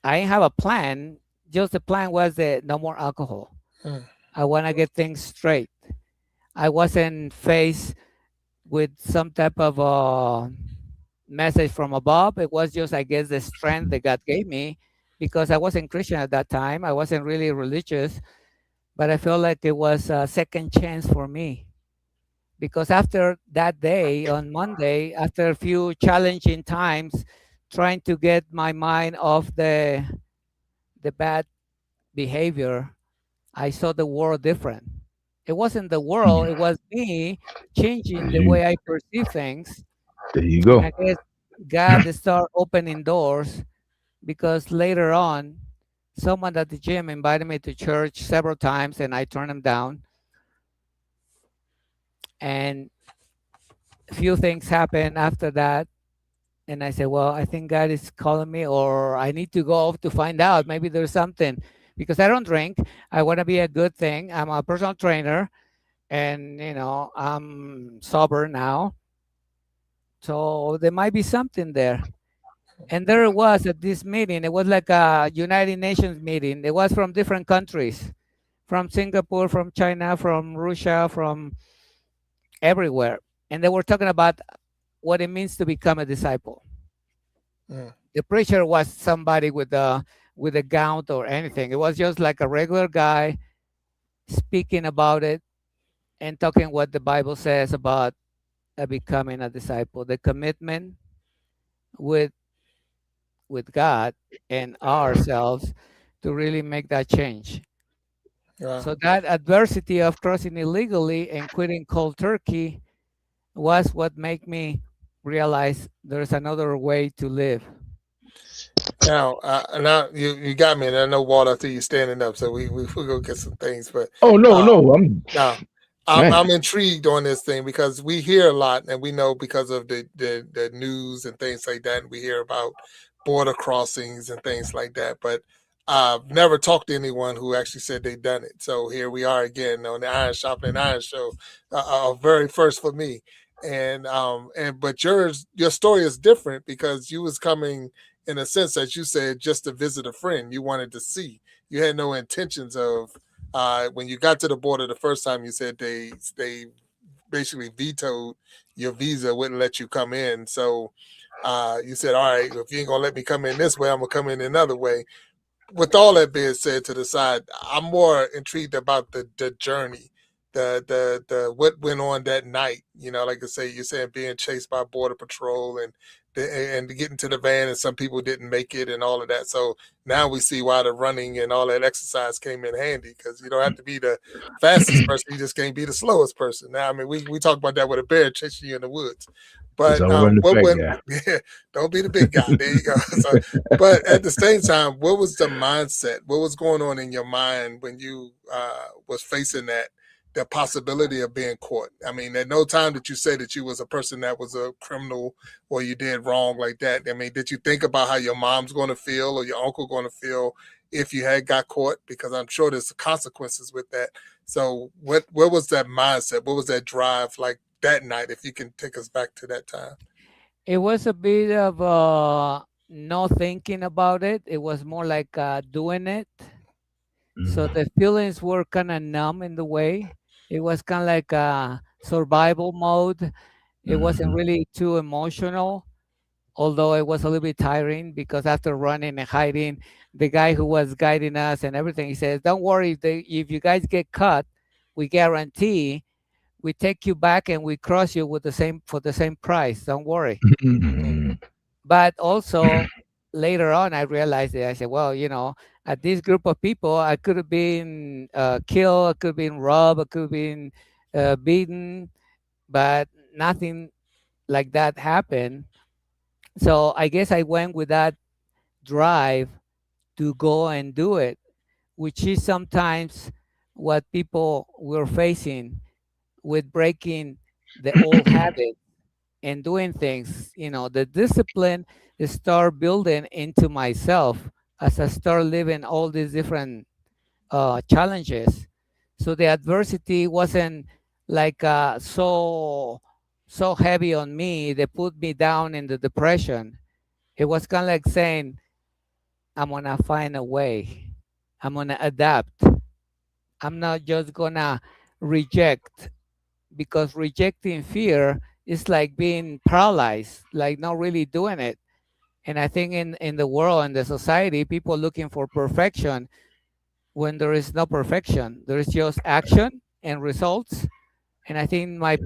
S4: I didn't have a plan. Just the plan was that no more alcohol. I want to get things straight. I wasn't faced with some type of message from above. It was just, I guess, the strength that God gave me because I wasn't Christian at that time. I wasn't really religious, but I felt like it was a second chance for me. Because after that day on Monday, after a few challenging times, trying to get my mind off the bad behavior, I saw the world different. It wasn't the world, it was me changing the way I perceive things.
S3: There you
S4: And
S3: go.
S4: I guess God started opening doors because later on, someone at the gym invited me to church several times and I turned them down. And a few things happened after that. And I said, well, I think God is calling me, or I need to go off to find out. Maybe there's something because I don't drink. I want to be a good thing. I'm a personal trainer and, I'm sober now. So there might be something there. And there it was at this meeting. It was like a United Nations meeting. It was from different countries, from Singapore, from China, from Russia, from everywhere. And they were talking about what it means to become a disciple. The preacher was somebody with a gown or anything. It was just like a regular guy speaking about it and talking what the Bible says about becoming a disciple, the commitment with God and ourselves to really make that change. So that adversity of crossing illegally and quitting cold turkey was what made me realize there's another way to live.
S2: Now you got me, and I know Walter after you standing up, so we'll go get some things. But
S3: no,
S2: I'm intrigued on this thing because we hear a lot, and we know because of the news and things like that. And we hear about border crossings and things like that, but I've never talked to anyone who actually said they've done it. So here we are again on the Iron Sharpening Iron Show, very first for me. And but your story is different because you was coming in a sense, as you said, just to visit a friend. You wanted to see. You had no intentions of. When you got to the border the first time, you said they basically vetoed your visa, wouldn't let you come in. So you said, all right, if you ain't gonna let me come in this way, I'm gonna come in another way. With all that being said to the side, I'm more intrigued about the journey the what went on that night. Like I say, you're saying being chased by border patrol and getting to the van, and some people didn't make it and all of that. So now we see why the running and all that exercise came in handy, because you don't have to be the fastest person, you just can't be the slowest person. Now, I mean, we talk about that with a bear chasing you in the woods,
S3: Because
S2: but
S3: I'm running the
S2: what
S3: fat
S2: went?
S3: guy.
S2: Yeah, don't be the big guy. There you go. So, but at the same time, what was the mindset? What was going on in your mind when you was facing that? The possibility of being caught. I mean, at no time did you say that you was a person that was a criminal or you did wrong like that. I mean, did you think about how your mom's going to feel or your uncle going to feel if you had got caught? Because I'm sure there's consequences with that. So what was that mindset? What was that drive like that night? If you can take us back to that time.
S4: It was a bit of no thinking about it. It was more like doing it. So
S3: Mm-hmm.
S4: the feelings were kind of numb in the way. It was kind of like a survival mode. It wasn't
S3: Mm-hmm.
S4: really too emotional, although it was a little bit tiring because after running and hiding, the guy who was guiding us and everything, he says, "Don't worry, if you guys get caught, we guarantee we take you back and we cross you with the same for the same price. Don't worry."
S3: Mm-hmm.
S4: But also later on, I realized that I said, well, at this group of people, I could have been killed, I could have been robbed, I could have been beaten, but nothing like that happened. So I guess I went with that drive to go and do it, which is sometimes what people were facing with breaking the old habit and doing things. The discipline is start building into myself as I start living all these different challenges. So the adversity wasn't like so heavy on me. They put me down in the depression. It was kind of like saying, I'm gonna find a way. I'm gonna adapt. I'm not just gonna reject, because rejecting fear is like being paralyzed, like not really doing it. And I think in the world and the society, people looking for perfection when there is no perfection. There is just action and results. And I think my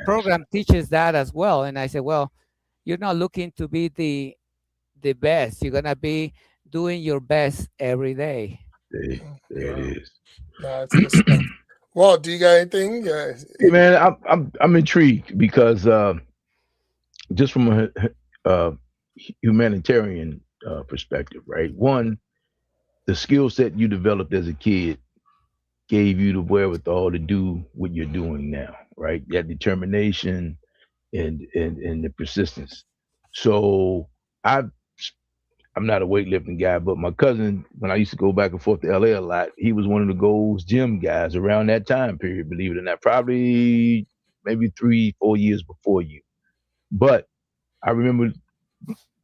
S4: program teaches that as well. And I said, well, you're not looking to be the best. You're gonna be doing your best every day.
S3: There it
S2: Wow.
S3: is.
S2: No, it's good stuff. Walt, do you got anything?
S3: Hey man, I'm intrigued because just from a humanitarian perspective, right? One, the skill set you developed as a kid gave you the wherewithal to do what you're doing now, right? That determination and the persistence. So I I'm not a weightlifting guy, but my cousin, when I used to go back and forth to LA a lot, he was one of the Gold's Gym guys around that time period, believe it or not, probably maybe 3, 4 years before you. But I remember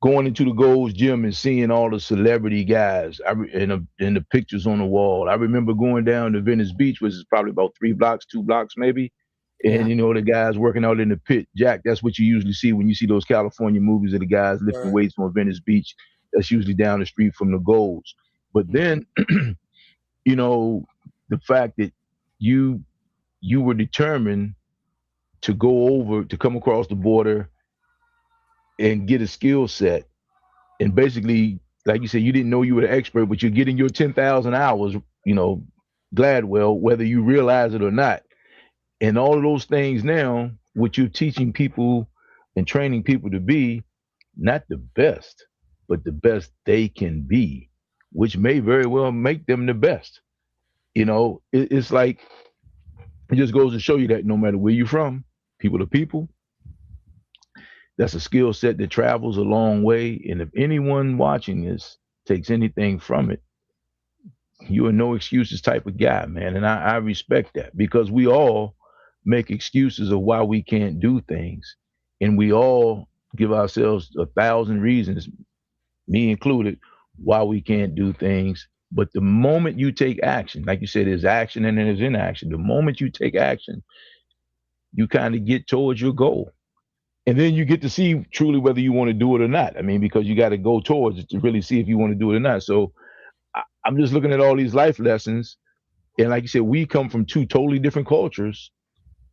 S3: going into the Gold's Gym and seeing all the celebrity guys and the pictures on the wall. I remember going down to Venice Beach, which is probably about 3 blocks, 2 blocks maybe. And
S4: Yeah.
S3: the guys working out in the pit. Jack, that's what you usually see when you see those California movies of the guys lifting
S2: Right.
S3: weights on Venice Beach. That's usually down the street from the Golds. But
S4: Mhm.
S3: then, you know, the fact that you you were determined to go over to come across the border and get a skill set, and basically, like you said, you didn't know you were the expert, but you're getting your 10,000 hours, Gladwell, whether you realize it or not. And all of those things now, what you're teaching people and training people to be, not the best, but the best they can be, which may very well make them the best. It's like, it just goes to show you that no matter where you're from, people to people, that's a skill set that travels a long way. And if anyone watching this takes anything from it, you are no excuses type of guy, man. And I respect that, because we all make excuses of why we can't do things. And we all give ourselves 1,000 reasons, me included, why we can't do things. But the moment you take action, like you said, there's action and then there's inaction. The moment you take action, you kind of get towards your goal. And then you get to see truly whether you want to do it or not. I mean, because you got to go towards it to really see if you want to do it or not. So I'm just looking at all these life lessons, And like you said, we come from two totally different cultures,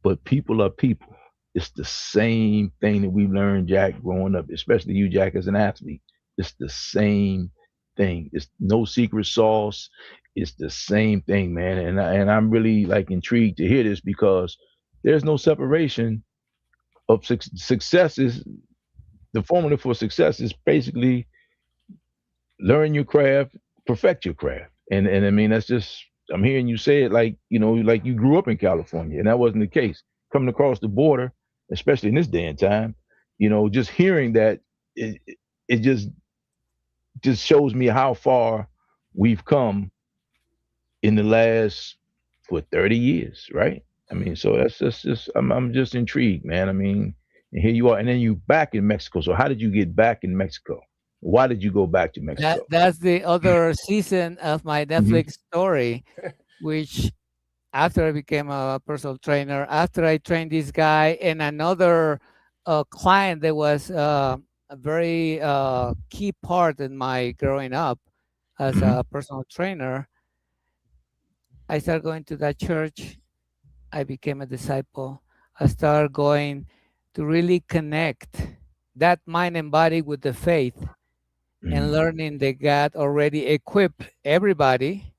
S3: but people are people. It's the same thing that we learned, Jack, growing up, especially you, Jack, as an athlete. It's the same thing. It's no secret sauce. It's the same thing, man. And I'm really like intrigued to hear this because there's no separation of success. Is the formula for success is basically learn your craft, perfect your craft. And I mean that's just I'm hearing you say it like like you grew up in California, and that wasn't the case. Coming across the border, especially in this day and time, just hearing that it just shows me how far we've come in the last 30 years, right? I mean, so that's just I'm just intrigued, man. I mean, and here you are, and then you back in Mexico. So how did you get back in Mexico? Why did you go back to
S4: That
S3: Mexico?
S4: that's the other season of my
S3: Hmm.
S4: Netflix story, which after I became a personal trainer, after I trained this guy and another client that was a very key part in my growing up as
S3: Hmm.
S4: a personal trainer, I started going to that church. I became a disciple. I started going to really connect that mind and body with the faith and
S3: Hmm.
S4: learning that God already equipped everybody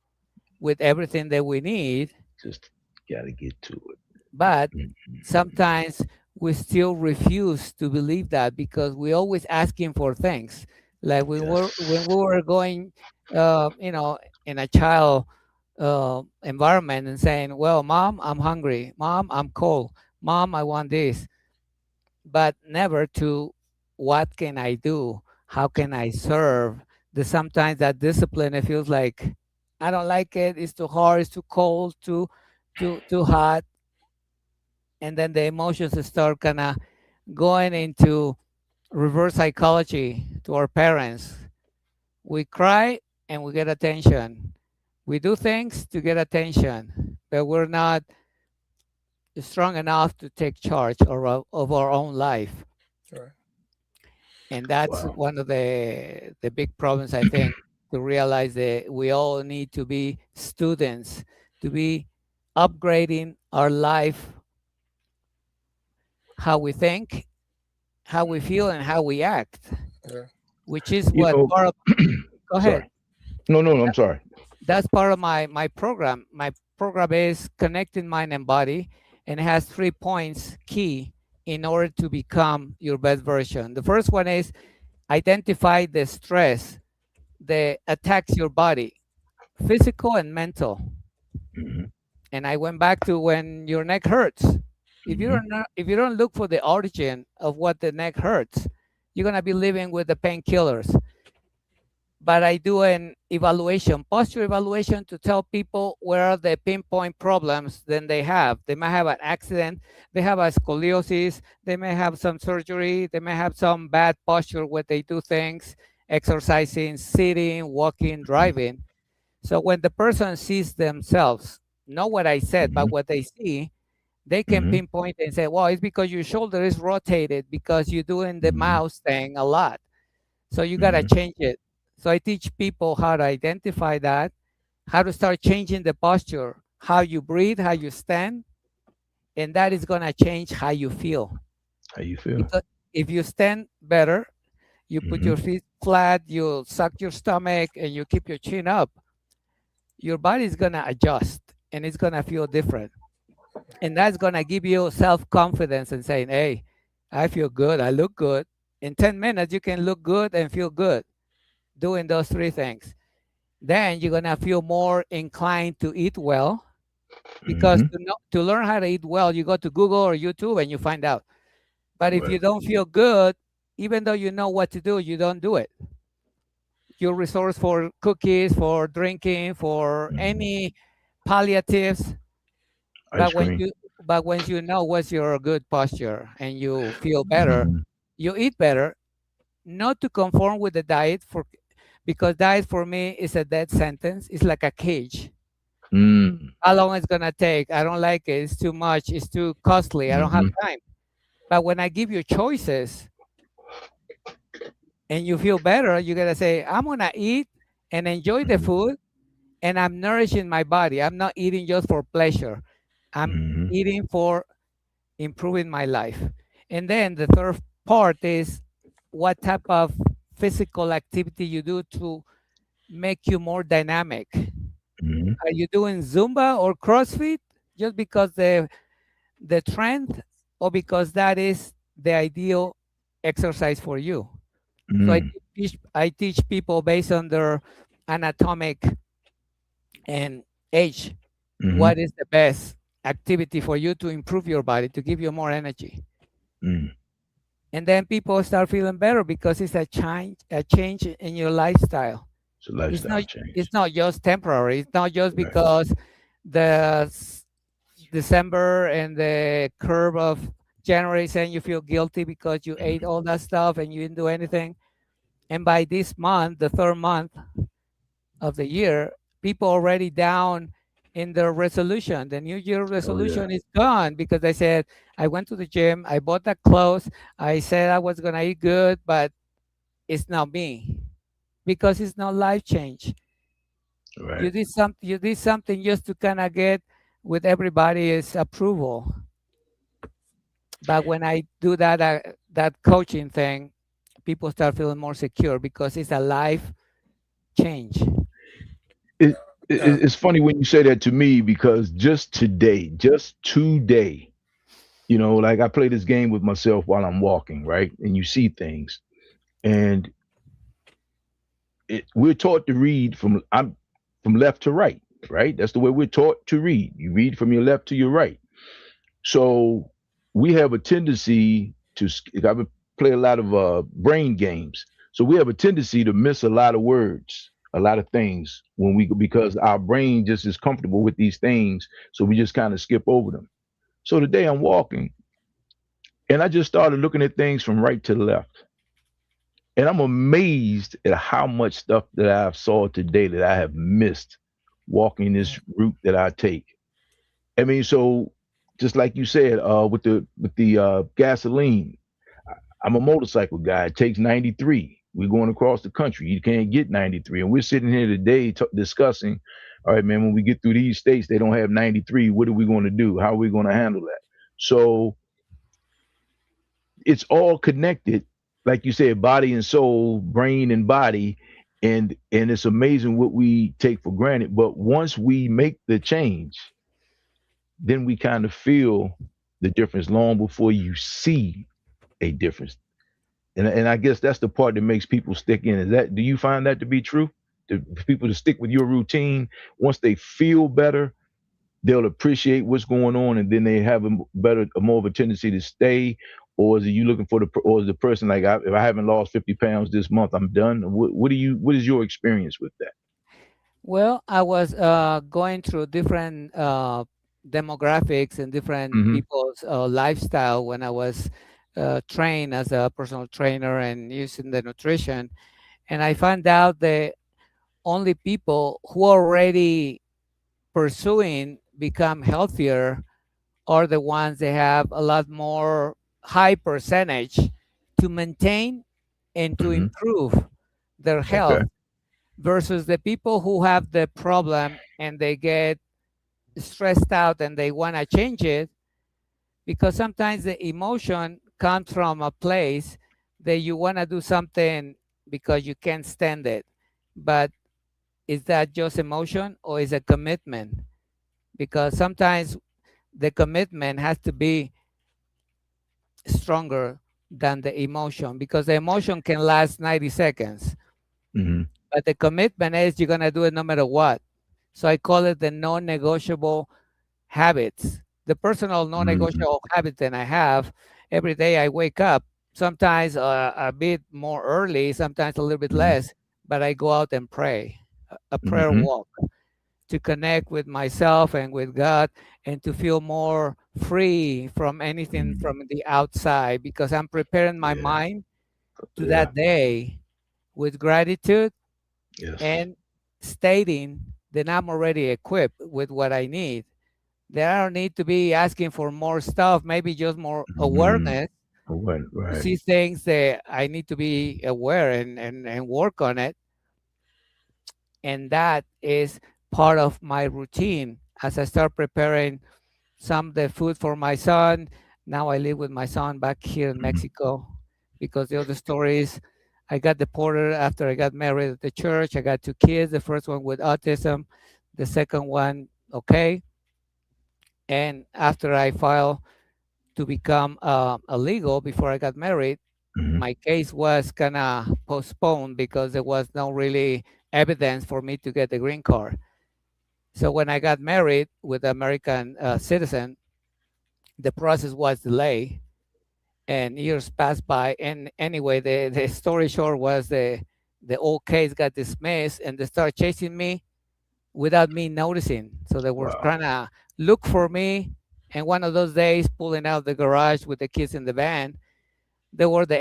S4: with everything that we need,
S3: Just gotta get to it.
S4: but
S3: Mhm.
S4: sometimes we still refuse to believe that because we always asking for things. Like when we
S3: Yes.
S4: were going, in a child environment and saying, "Well, mom, I'm hungry. Mom, I'm cold. Mom, I want this," but never to what can I do? How can I serve? The sometimes that discipline it feels like I don't like it. It's too hard. It's too cold. Too hot. And then the emotions start kind of going into reverse psychology to our parents. We cry and we get attention. We do things to get attention, but we're not strong enough to take charge of our own life.
S2: Right.
S4: And that's
S3: Wow.
S4: one of the big problems I think, to realize that we all need to be students, to be upgrading our life, how we think, how we feel, and how we act,
S2: Yeah.
S4: which is
S3: You
S4: what
S3: know,
S4: part of. Go ahead.
S3: sorry. No, no, no. I'm sorry.
S4: That's part of my program. My program is connecting mind and body, and it has 3 points key in order to become your best version. The first one is identify the stress that attacks your body, physical and mental.
S3: Hmm.
S4: And I went back to when your neck hurts.
S3: Hmm.
S4: If you don't look for the origin of what the neck hurts, you're gonna be living with the painkillers. But I do an evaluation, posture evaluation, to tell people where are the pinpoint problems then they have. They might have an accident, they have a scoliosis, they may have some surgery, they may have some bad posture where they do things, exercising, sitting, walking, driving. So when the person sees themselves, not what I said, but
S3: Hmm.
S4: what they see, they can
S3: Hmm.
S4: pinpoint and say, well, it's because your shoulder is rotated because you're doing the
S3: Hmm.
S4: mouse thing a lot. So you got to
S3: Hmm.
S4: change it. So I teach people how to identify that, how to start changing the posture, how you breathe, how you stand, and that is going to change how you feel.
S3: How you feel?
S4: Because if you stand better, you put
S3: Hmm.
S4: your feet flat, you suck your stomach, and you keep your chin up, your body is going to adjust and it's going to feel different. And that's going to give you self confidence and saying, hey, I feel good, I look good. In 10 minutes, you can look good and feel good doing those three things. Then you're gonna feel more inclined to eat well, because
S3: Hmm.
S4: to learn how to eat well, you go to Google or YouTube and you find out. But if you
S3: Right.
S4: don't feel good, even though you know what to do, you don't do it. You resource for cookies, for drinking, for
S3: Hmm.
S4: any palliatives.
S3: Ice
S4: But when
S3: cream.
S4: you but when you know what's your good posture and you feel better,
S3: Hmm.
S4: you eat better, not to conform with the diet, for because diet for me is a dead sentence. It's like a cage.
S3: Mm.
S4: How long it's gonna take? I don't like it. It's too much. It's too costly. I don't have
S3: Hmm.
S4: time. But when I give you choices and you feel better, you gotta say, I'm gonna eat and enjoy the
S3: Hmm.
S4: food, and I'm nourishing my body. I'm not eating just for pleasure. I'm
S3: Mm-hmm.
S4: eating for improving my life. And then the third part is what type of physical activity you do to make you more dynamic.
S3: Mm-hmm.
S4: Are you doing Zumba or CrossFit just because the trend, or because that is the ideal exercise for you? So I teach people based on their anatomic and age,
S3: Mm-hmm.
S4: what is the best activity for you to improve your body, to give you more energy.
S3: Mm.
S4: And then people start feeling better because it's a change in your lifestyle.
S3: It's a
S4: It's not
S3: lifestyle change.
S4: it's not just temporary. It's not just
S3: Right.
S4: because the December and the curve of January saying you feel guilty because you ate
S3: Mm-hmm.
S4: all that stuff and you didn't do anything. And by this month, the third month of the year, people already down in their resolution. The New Year
S3: Oh yeah.
S4: resolution is gone because they said, I went to the gym, I bought the clothes, I said I was gonna eat good, but it's not me because it's not life change.
S3: Right.
S4: You did something just to kind of get with everybody's approval. But when I do that coaching thing, people start feeling more secure because it's a life change.
S3: It,
S2: Yeah.
S3: it's funny when you say that to me because just today, like I play this game with myself while I'm walking, right? And you see things, and we're taught to read from left to right, right? That's the way we're taught to read. You read from your left to your right. So we have a tendency to. I would play a lot of brain games. So we have a tendency to miss a lot of words, a lot of things when we because our brain just is comfortable with these things, so we just kind of skip over them. So today I'm walking, and I just started looking at things from right to left, and I'm amazed at how much stuff that I've saw today that I have missed walking this route that I take. I mean, so just like you said, with the gasoline, I'm a motorcycle guy. It takes 93. We're going across the country. You can't get 93, and we're sitting here today discussing. All right, man. When we get through these states, they don't have 93. What are we going to do? How are we going to handle that? So it's all connected, like you said, body and soul, brain and body, and it's amazing what we take for granted. But once we make the change, then we kind of feel the difference long before you see a difference. And I guess that's the part that makes people stick in. Is that do you find that to be true? For people to stick with your routine, once they feel better, they'll appreciate what's going on, and then they have a more of a tendency to stay. Or is it you looking for or is the person like, if I haven't lost 50 pounds this month, I'm done? What is your experience with that?
S4: Well, I was going through different demographics and different
S3: Mm-hmm.
S4: people's lifestyle when I was trained as a personal trainer and using the nutrition. And I found out that only people who are already pursuing become healthier are the ones that have a lot more high percentage to maintain and to
S3: Mm-hmm.
S4: improve their
S3: Okay.
S4: health versus the people who have the problem and they get stressed out and they want to change it, because sometimes the emotion comes from a place that you want to do something because you can't stand it. But is that just emotion or is it commitment? Because sometimes the commitment has to be stronger than the emotion, because the emotion can last 90 seconds,
S3: Mm-hmm.
S4: but the commitment is you're going to do it no matter what. So I call it the non-negotiable habits. The personal
S3: Mm-hmm.
S4: non-negotiable habit that I have every day. I wake up sometimes a bit more early, sometimes a little bit less, but I go out and pray, a prayer
S3: Mm-hmm.
S4: walk, to connect with myself and with God, and to feel more free from anything
S3: Mm-hmm.
S4: from the outside, because I'm preparing my
S3: Yeah.
S4: mind to
S3: Yeah.
S4: that day with gratitude
S3: Yes.
S4: and stating that I'm already equipped with what I need. There I don't need to be asking for more stuff, maybe just more
S3: Mm-hmm.
S4: awareness
S3: Right.
S4: to
S3: Right.
S4: see things that I need to be aware and work on it. And that is part of my routine as I start preparing some of the food for my son. Now I live with my son back here in
S3: Mhm.
S4: Mexico because the other story is I got deported after I got married at the church. I got two kids, the first one with autism, the second one, okay. And after I filed to become illegal before I got married,
S3: Mhm.
S4: my case was kind of postponed because there was no really evidence for me to get the green card. So when I got married with an American citizen, the process was delayed and years passed by. And anyway, the story short was the old case got dismissed and they started chasing me without me noticing. So they were
S3: Wow.
S4: trying to look for me. And one of those days, pulling out the garage with the kids in the van, there were the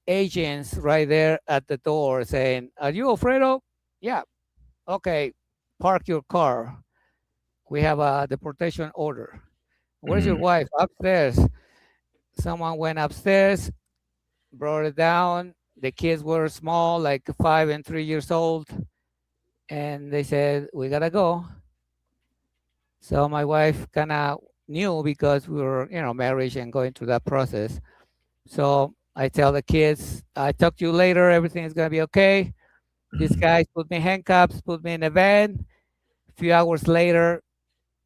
S4: agents right there at the door saying, "Are you Alfredo?" "Yeah." "Okay, park your car. We have a deportation order." "Where's your
S3: Mhm.
S4: wife?" "Upstairs." Someone went upstairs, brought it down. The kids were small, like 5 and 3 years old. And they said, "We gotta go." So my wife kind of knew because we were, marriage and going through that process. So I tell the kids, "I talk to you later. Everything is gonna be okay." These
S3: Mhm.
S4: guys put me in handcuffs, put me in a van. A few hours later,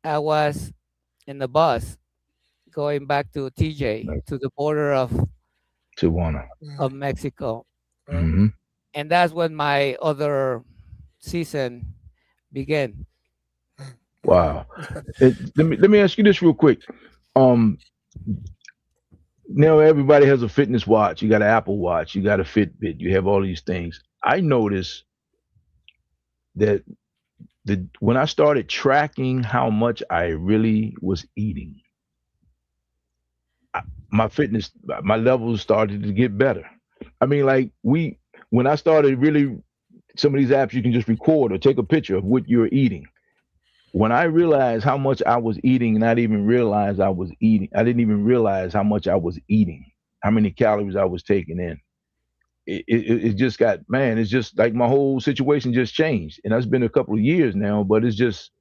S4: I was in the bus going back to TJ,
S3: Like
S4: to the border
S3: Tijuana.
S2: Mm,
S4: of Mexico.
S2: right.
S3: Mhm.
S4: And that's when my other season began.
S2: Mm, wow.
S3: Wow. Let me ask you this real quick. Um, Now everybody has a fitness watch. You got an Apple Watch. You got a Fitbit. You have all these things. I noticed that when I started tracking how much I really was eating, I, my fitness, my levels started to get better. I mean, like when I started really, some of these apps you can just record or take a picture of what you're eating. When I realized how much I was eating, and I didn't even realize I was eating, I didn't even realize how much I was eating, how many calories I was taking in. It just got, man, it's just like my whole situation just changed, and that's been a couple of years now, but it's just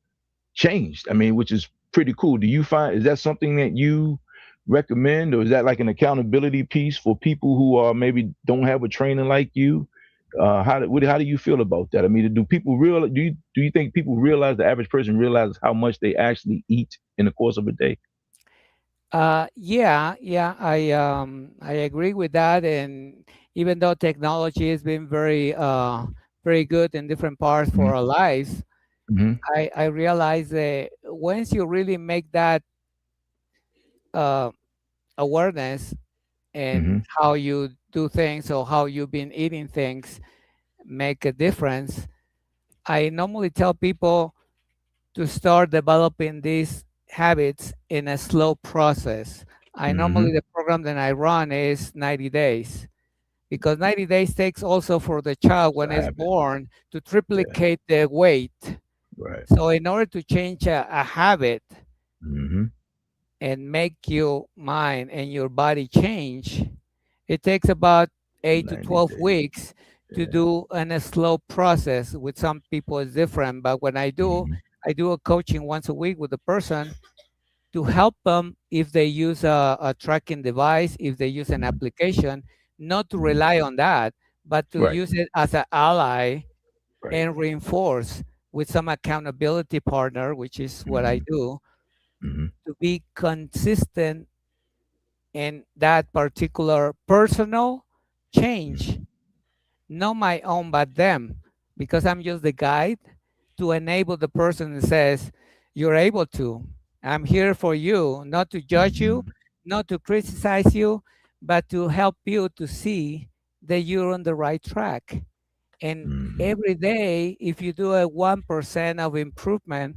S3: changed. I mean, which is pretty cool. Do you find, is that something that you recommend, or is that like an accountability piece for people who are maybe don't have a trainer like you? How do you feel about that? I mean, do you think people realize, the average person realizes how much they actually eat in the course of a day?
S4: Yeah, yeah, I agree with that. And even though technology has been very good in different parts
S3: Hmm.
S4: for our lives,
S3: Hmm.
S4: I realize that once you really make that uh, awareness and
S3: Hmm.
S4: how you do things or how you've been eating things make a difference. I normally tell people to start developing these habits in a slow process. I normally,
S3: Hmm.
S4: the program that I run is 90 days because 90 days takes also for the child
S3: It's
S4: when
S3: a
S4: it's
S3: habit.
S4: born to
S3: Yeah.
S4: triplicate the weight.
S3: Right.
S4: So in order to change a habit
S3: Hmm.
S4: and make your mind and your body change, it takes about 8 to
S3: 90
S4: 12
S3: days.
S4: weeks to
S3: Yeah.
S4: do in a slow process. With some people, it's different. But when
S3: Hmm.
S4: I do a coaching once a week with the person to help them if they use a tracking device, if they use an
S3: Hmm.
S4: application, not to
S3: Hmm.
S4: rely on that, but to
S3: Right.
S4: use it as an ally
S3: Right.
S4: and reinforce with some accountability partner, which is what I
S3: Hmm.
S4: do,
S3: Hmm.
S4: to be consistent in that particular personal change,
S3: Hmm.
S4: not my own, but them, because I'm just the guide to enable the person that says, "You're able to. I'm here for you, not to judge you,
S3: Hmm.
S4: not to criticize you, but to help you to see that you're on the right track." And
S3: Hmm.
S4: every day, if you do a 1% of improvement,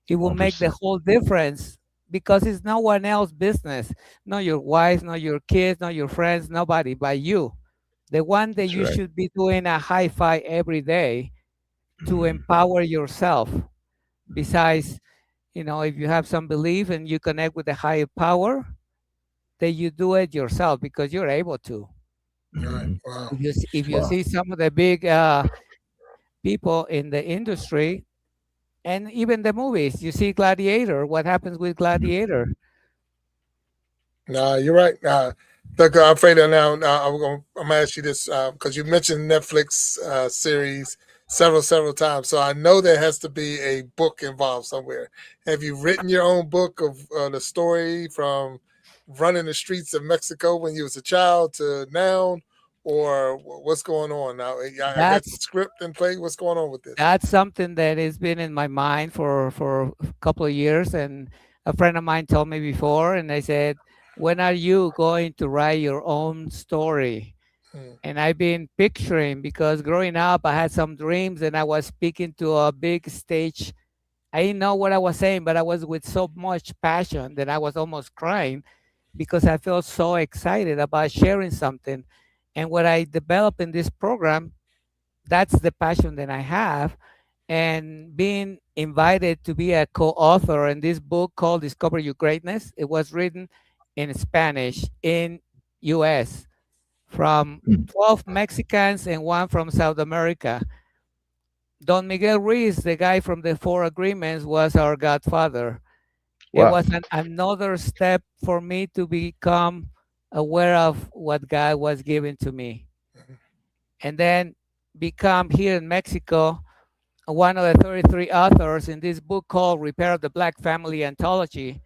S4: it will make the
S3: 1%.
S4: whole difference because it's no one else's business, not your wife, not your kids, not your friends, nobody but you, the one that
S3: That's
S4: you
S3: right.
S4: should be doing a high five every day to
S3: Hmm.
S4: empower yourself.
S3: Hmm.
S4: Besides, if you have some belief and you connect with the higher power, that you do it yourself because you're able to.
S2: Right.
S3: Hmm.
S2: Wow.
S4: If you
S3: Wow.
S4: see some of the big people in the industry, And even the movies, you see Gladiator. What happens with Gladiator?
S2: No, you're right. Look, Alfredo, now I'm gonna ask you this because you mentioned Netflix series several times, so I know there has to be a book involved somewhere. Have you written your own book of the story from running the streets of Mexico when you was a child to now, or what's going on now? I got the
S4: That's
S2: script in play. What's going on with this?
S4: that's something that has been in my mind for a couple of years, and a friend of mine told me before, and they said, "When are you going to write your own story?"
S2: Hmm.
S4: And I've been picturing, because growing up, I had some dreams, and I was speaking to a big stage. I didn't know what I was saying, but I was with so much passion that I was almost crying because I felt so excited about sharing something. And what I developed in this program, that's the passion that I have. And being invited to be a co-author in this book called Discover Your Greatness, it was written in Spanish in US from
S3: Mm.
S4: 12 Mexicans and one from South America. Don Miguel Ruiz, the guy from the Four Agreements, was our godfather. It
S3: Wow.
S4: was another step for me to become aware of what God was giving to me. And then become here in Mexico one of the 33 authors in this book called Repair of the Black Family Anthology,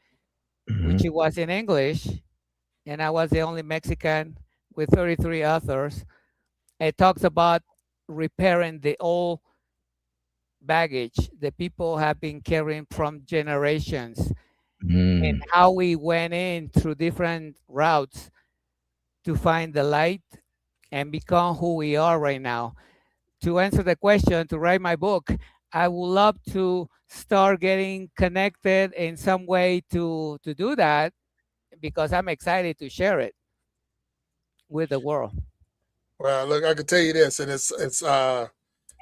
S4: which
S3: Hmm.
S4: it was in English. And I was the only Mexican with 33 authors. It talks about repairing the old baggage that people have been carrying from generations, and
S3: Mm.
S4: how we went in through different routes to find the light and become who we are right now. To answer the question, to write my book, I would love to start getting connected in some way to do that, because I'm excited to share it with the world.
S2: Well, look, I can tell you this, and it's not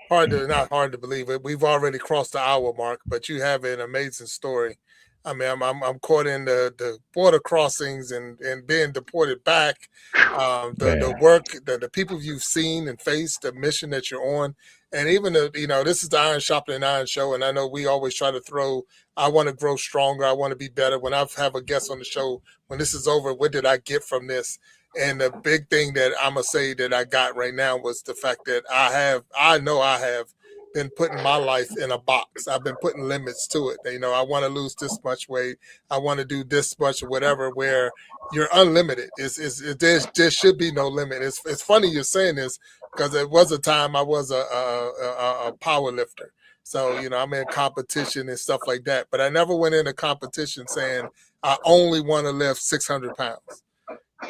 S2: hard to believe it. We've already crossed the hour mark, but you have an amazing story. I mean, I'm caught in the border crossings and being deported back. The
S3: Man.
S2: work, the people you've seen and faced, the mission that you're on, and even this is the Iron Sharpening Iron Show, and I know we always try to throw. I want to grow stronger. I want to be better. When I have a guest on the show, when this is over, what did I get from this? And the big thing that I'm gonna say that I got right now was the fact that I have been putting my life in a box. I've been putting limits to it. I want to lose this much weight. I want to do this much or whatever. Where you're unlimited. There should be no limit. It's funny you're saying this because it was a time I was a power lifter. So I'm in competition and stuff like that. But I never went into competition saying I only want to lift 600 pounds.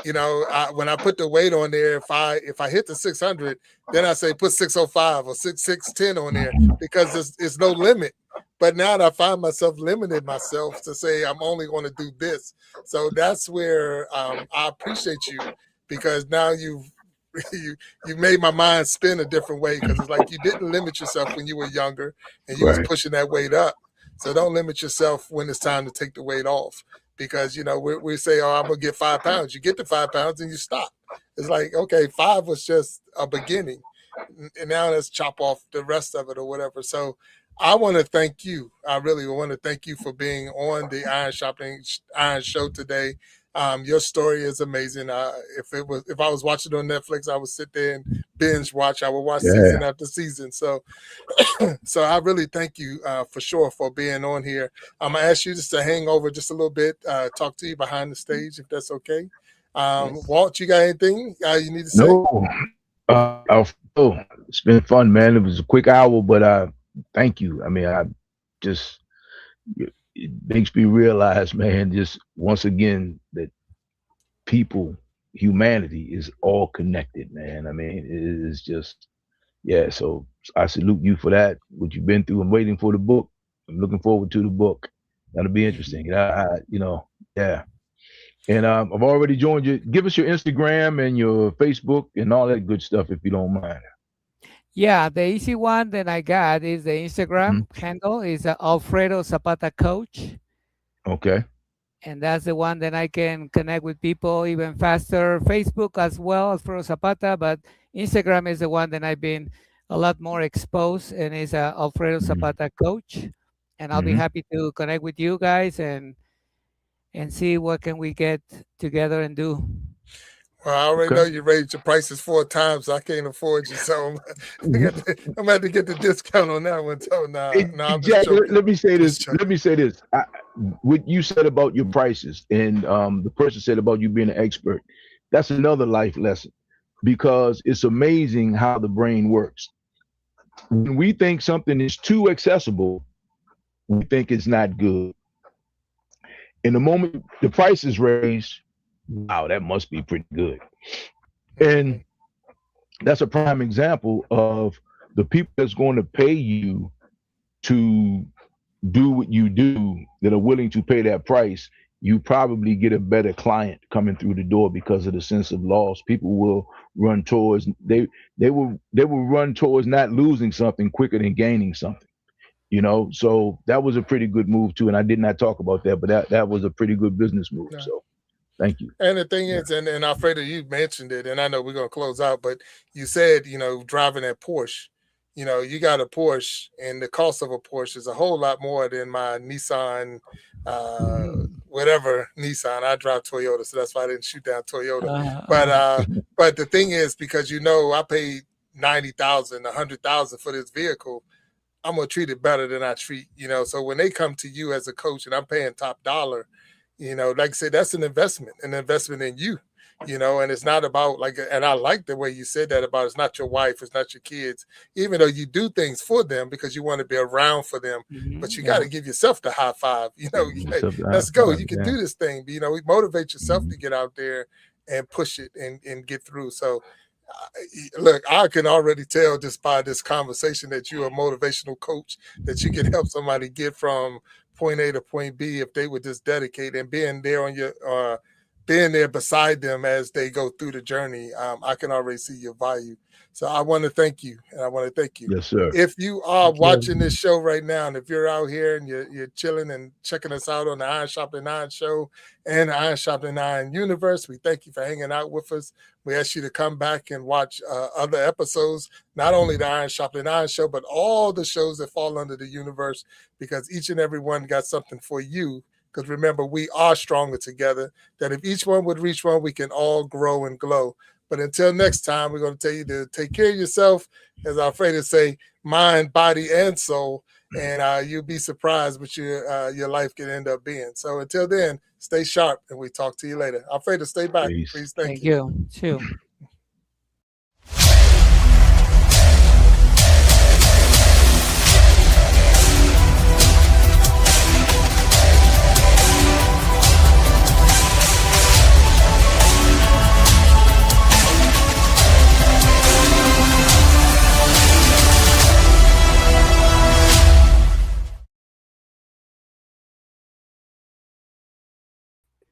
S2: When I put the weight on there, if I hit the 600, then I say put 605 or 610 on there
S3: Mhm.
S2: because there's no limit. But now I find myself limited myself to say I'm only going to do this. So that's where I appreciate you because now you made my mind spin a different way because it's like you didn't limit yourself when you were younger and you was
S3: Right.
S2: pushing that weight up. So don't limit yourself when it's time to take the weight off because we say, "Oh, I'm gonna get 5 pounds." You get to 5 pounds and you stop. It's like, okay, five was just a beginning, and now let's chop off the rest of it or whatever. So I want to thank you. I really want to thank you for being on the Iron Shopping Iron Show today. Your story is amazing. If I was watching on Netflix, I would sit there and binge watch. I would watch season
S3: Yeah.
S2: after season. So I really thank you for sure for being on here. I'm gonna ask you just to hang over just a little bit, talk to you behind the stage if that's okay.
S4: Yes.
S2: Walt, you got anything you need to say?
S3: No. Alfredo, it's been fun, man. It was a quick hour, but thank you. I mean, I just it makes me realize, man, just once again that people, humanity is all connected, man. I mean, it is just yeah. So I salute you for that. What you've been through. I'm waiting for the book. I'm looking forward to the book. That'll be interesting. Yeah. And I've already joined you. Give us your Instagram and your Facebook and all that good stuff if you don't mind.
S4: Yeah, the easy one that I got is the
S3: Mhm.
S4: Instagram handle is Alfredo Zapata Coach,
S3: Okay.
S4: and that's the one that I can connect with people even faster. Facebook as well, Alfredo Zapata, but Instagram is the one that I've been a lot more exposed, and is Alfredo
S3: Mhm.
S4: Zapata Coach. and I'll be happy to connect with you guys and see what can we get together and do.
S2: Well, I already
S3: Okay.
S2: know you raised your prices 4 times. So I can't afford you, so I'm gonna have to get the discount on that one. So
S3: Hey,
S2: no, I'm just
S3: Jack,
S2: joking.
S3: let me say
S2: Just
S3: this.
S2: joking.
S3: Let me say this. What you said about your prices, and the person said about you being an expert. That's another life lesson, because it's amazing how the brain works. When we think something is too accessible, we think it's not good. And the moment the price is raised, wow, that must be pretty good. And that's a prime example of the people that's going to pay you to do what you do, that are willing to pay that price. You probably get a better client coming through the door because of the sense of loss. People will run towards they will run towards not losing something quicker than gaining something. So that was a pretty good move too. And I did not talk about that, but that was a pretty good business move.
S2: Yeah.
S3: So thank you.
S2: And the thing is, and Alfredo, you mentioned it, and I know we're gonna close out, but you said, driving that Porsche, you got a Porsche, and the cost of a Porsche is a whole lot more than my Nissan, whatever Nissan. I drive Toyota, so that's why I didn't shoot down Toyota. But the thing is, because I paid 90,000, 100,000 for this vehicle, I'm gonna treat it better than I treat, So when they come to you as a coach, and I'm paying top dollar, like I said, that's an investment in you, and it's not about and I like the way you said that about it's not your wife, it's not your kids, even though you do things for them because you want to be around for them, but you got to give yourself the high five, let's go, you can do this thing, motivate yourself to get out there and push it and get through. So look, I can already tell just by this conversation that you're a motivational coach, that you can help somebody get from point A to point B if they would just dedicate and being there beside them as they go through the journey. I can already see your value. So I want to thank you, and I want to thank you.
S3: Yes, sir.
S2: If you are watching this show right now, and if you're out here and you're chilling and checking us out on the Iron Sharpening Iron Show and the Iron Sharpening Iron Universe, we thank you for hanging out with us. We ask you to come back and watch other episodes, not only the Iron Sharpening Iron Show, but all the shows that fall under the universe, because each and every one got something for you. Because remember, we are stronger together, that if each one would reach one, we can all grow and glow. But until next time, we're going to tell you to take care of yourself, as Alfredo say, mind, body, and soul, and you'll be surprised what your life can end up being. So until then, stay sharp, and we talk to you later. Alfredo, stay back. Please, thank you.
S4: Thank you. Too.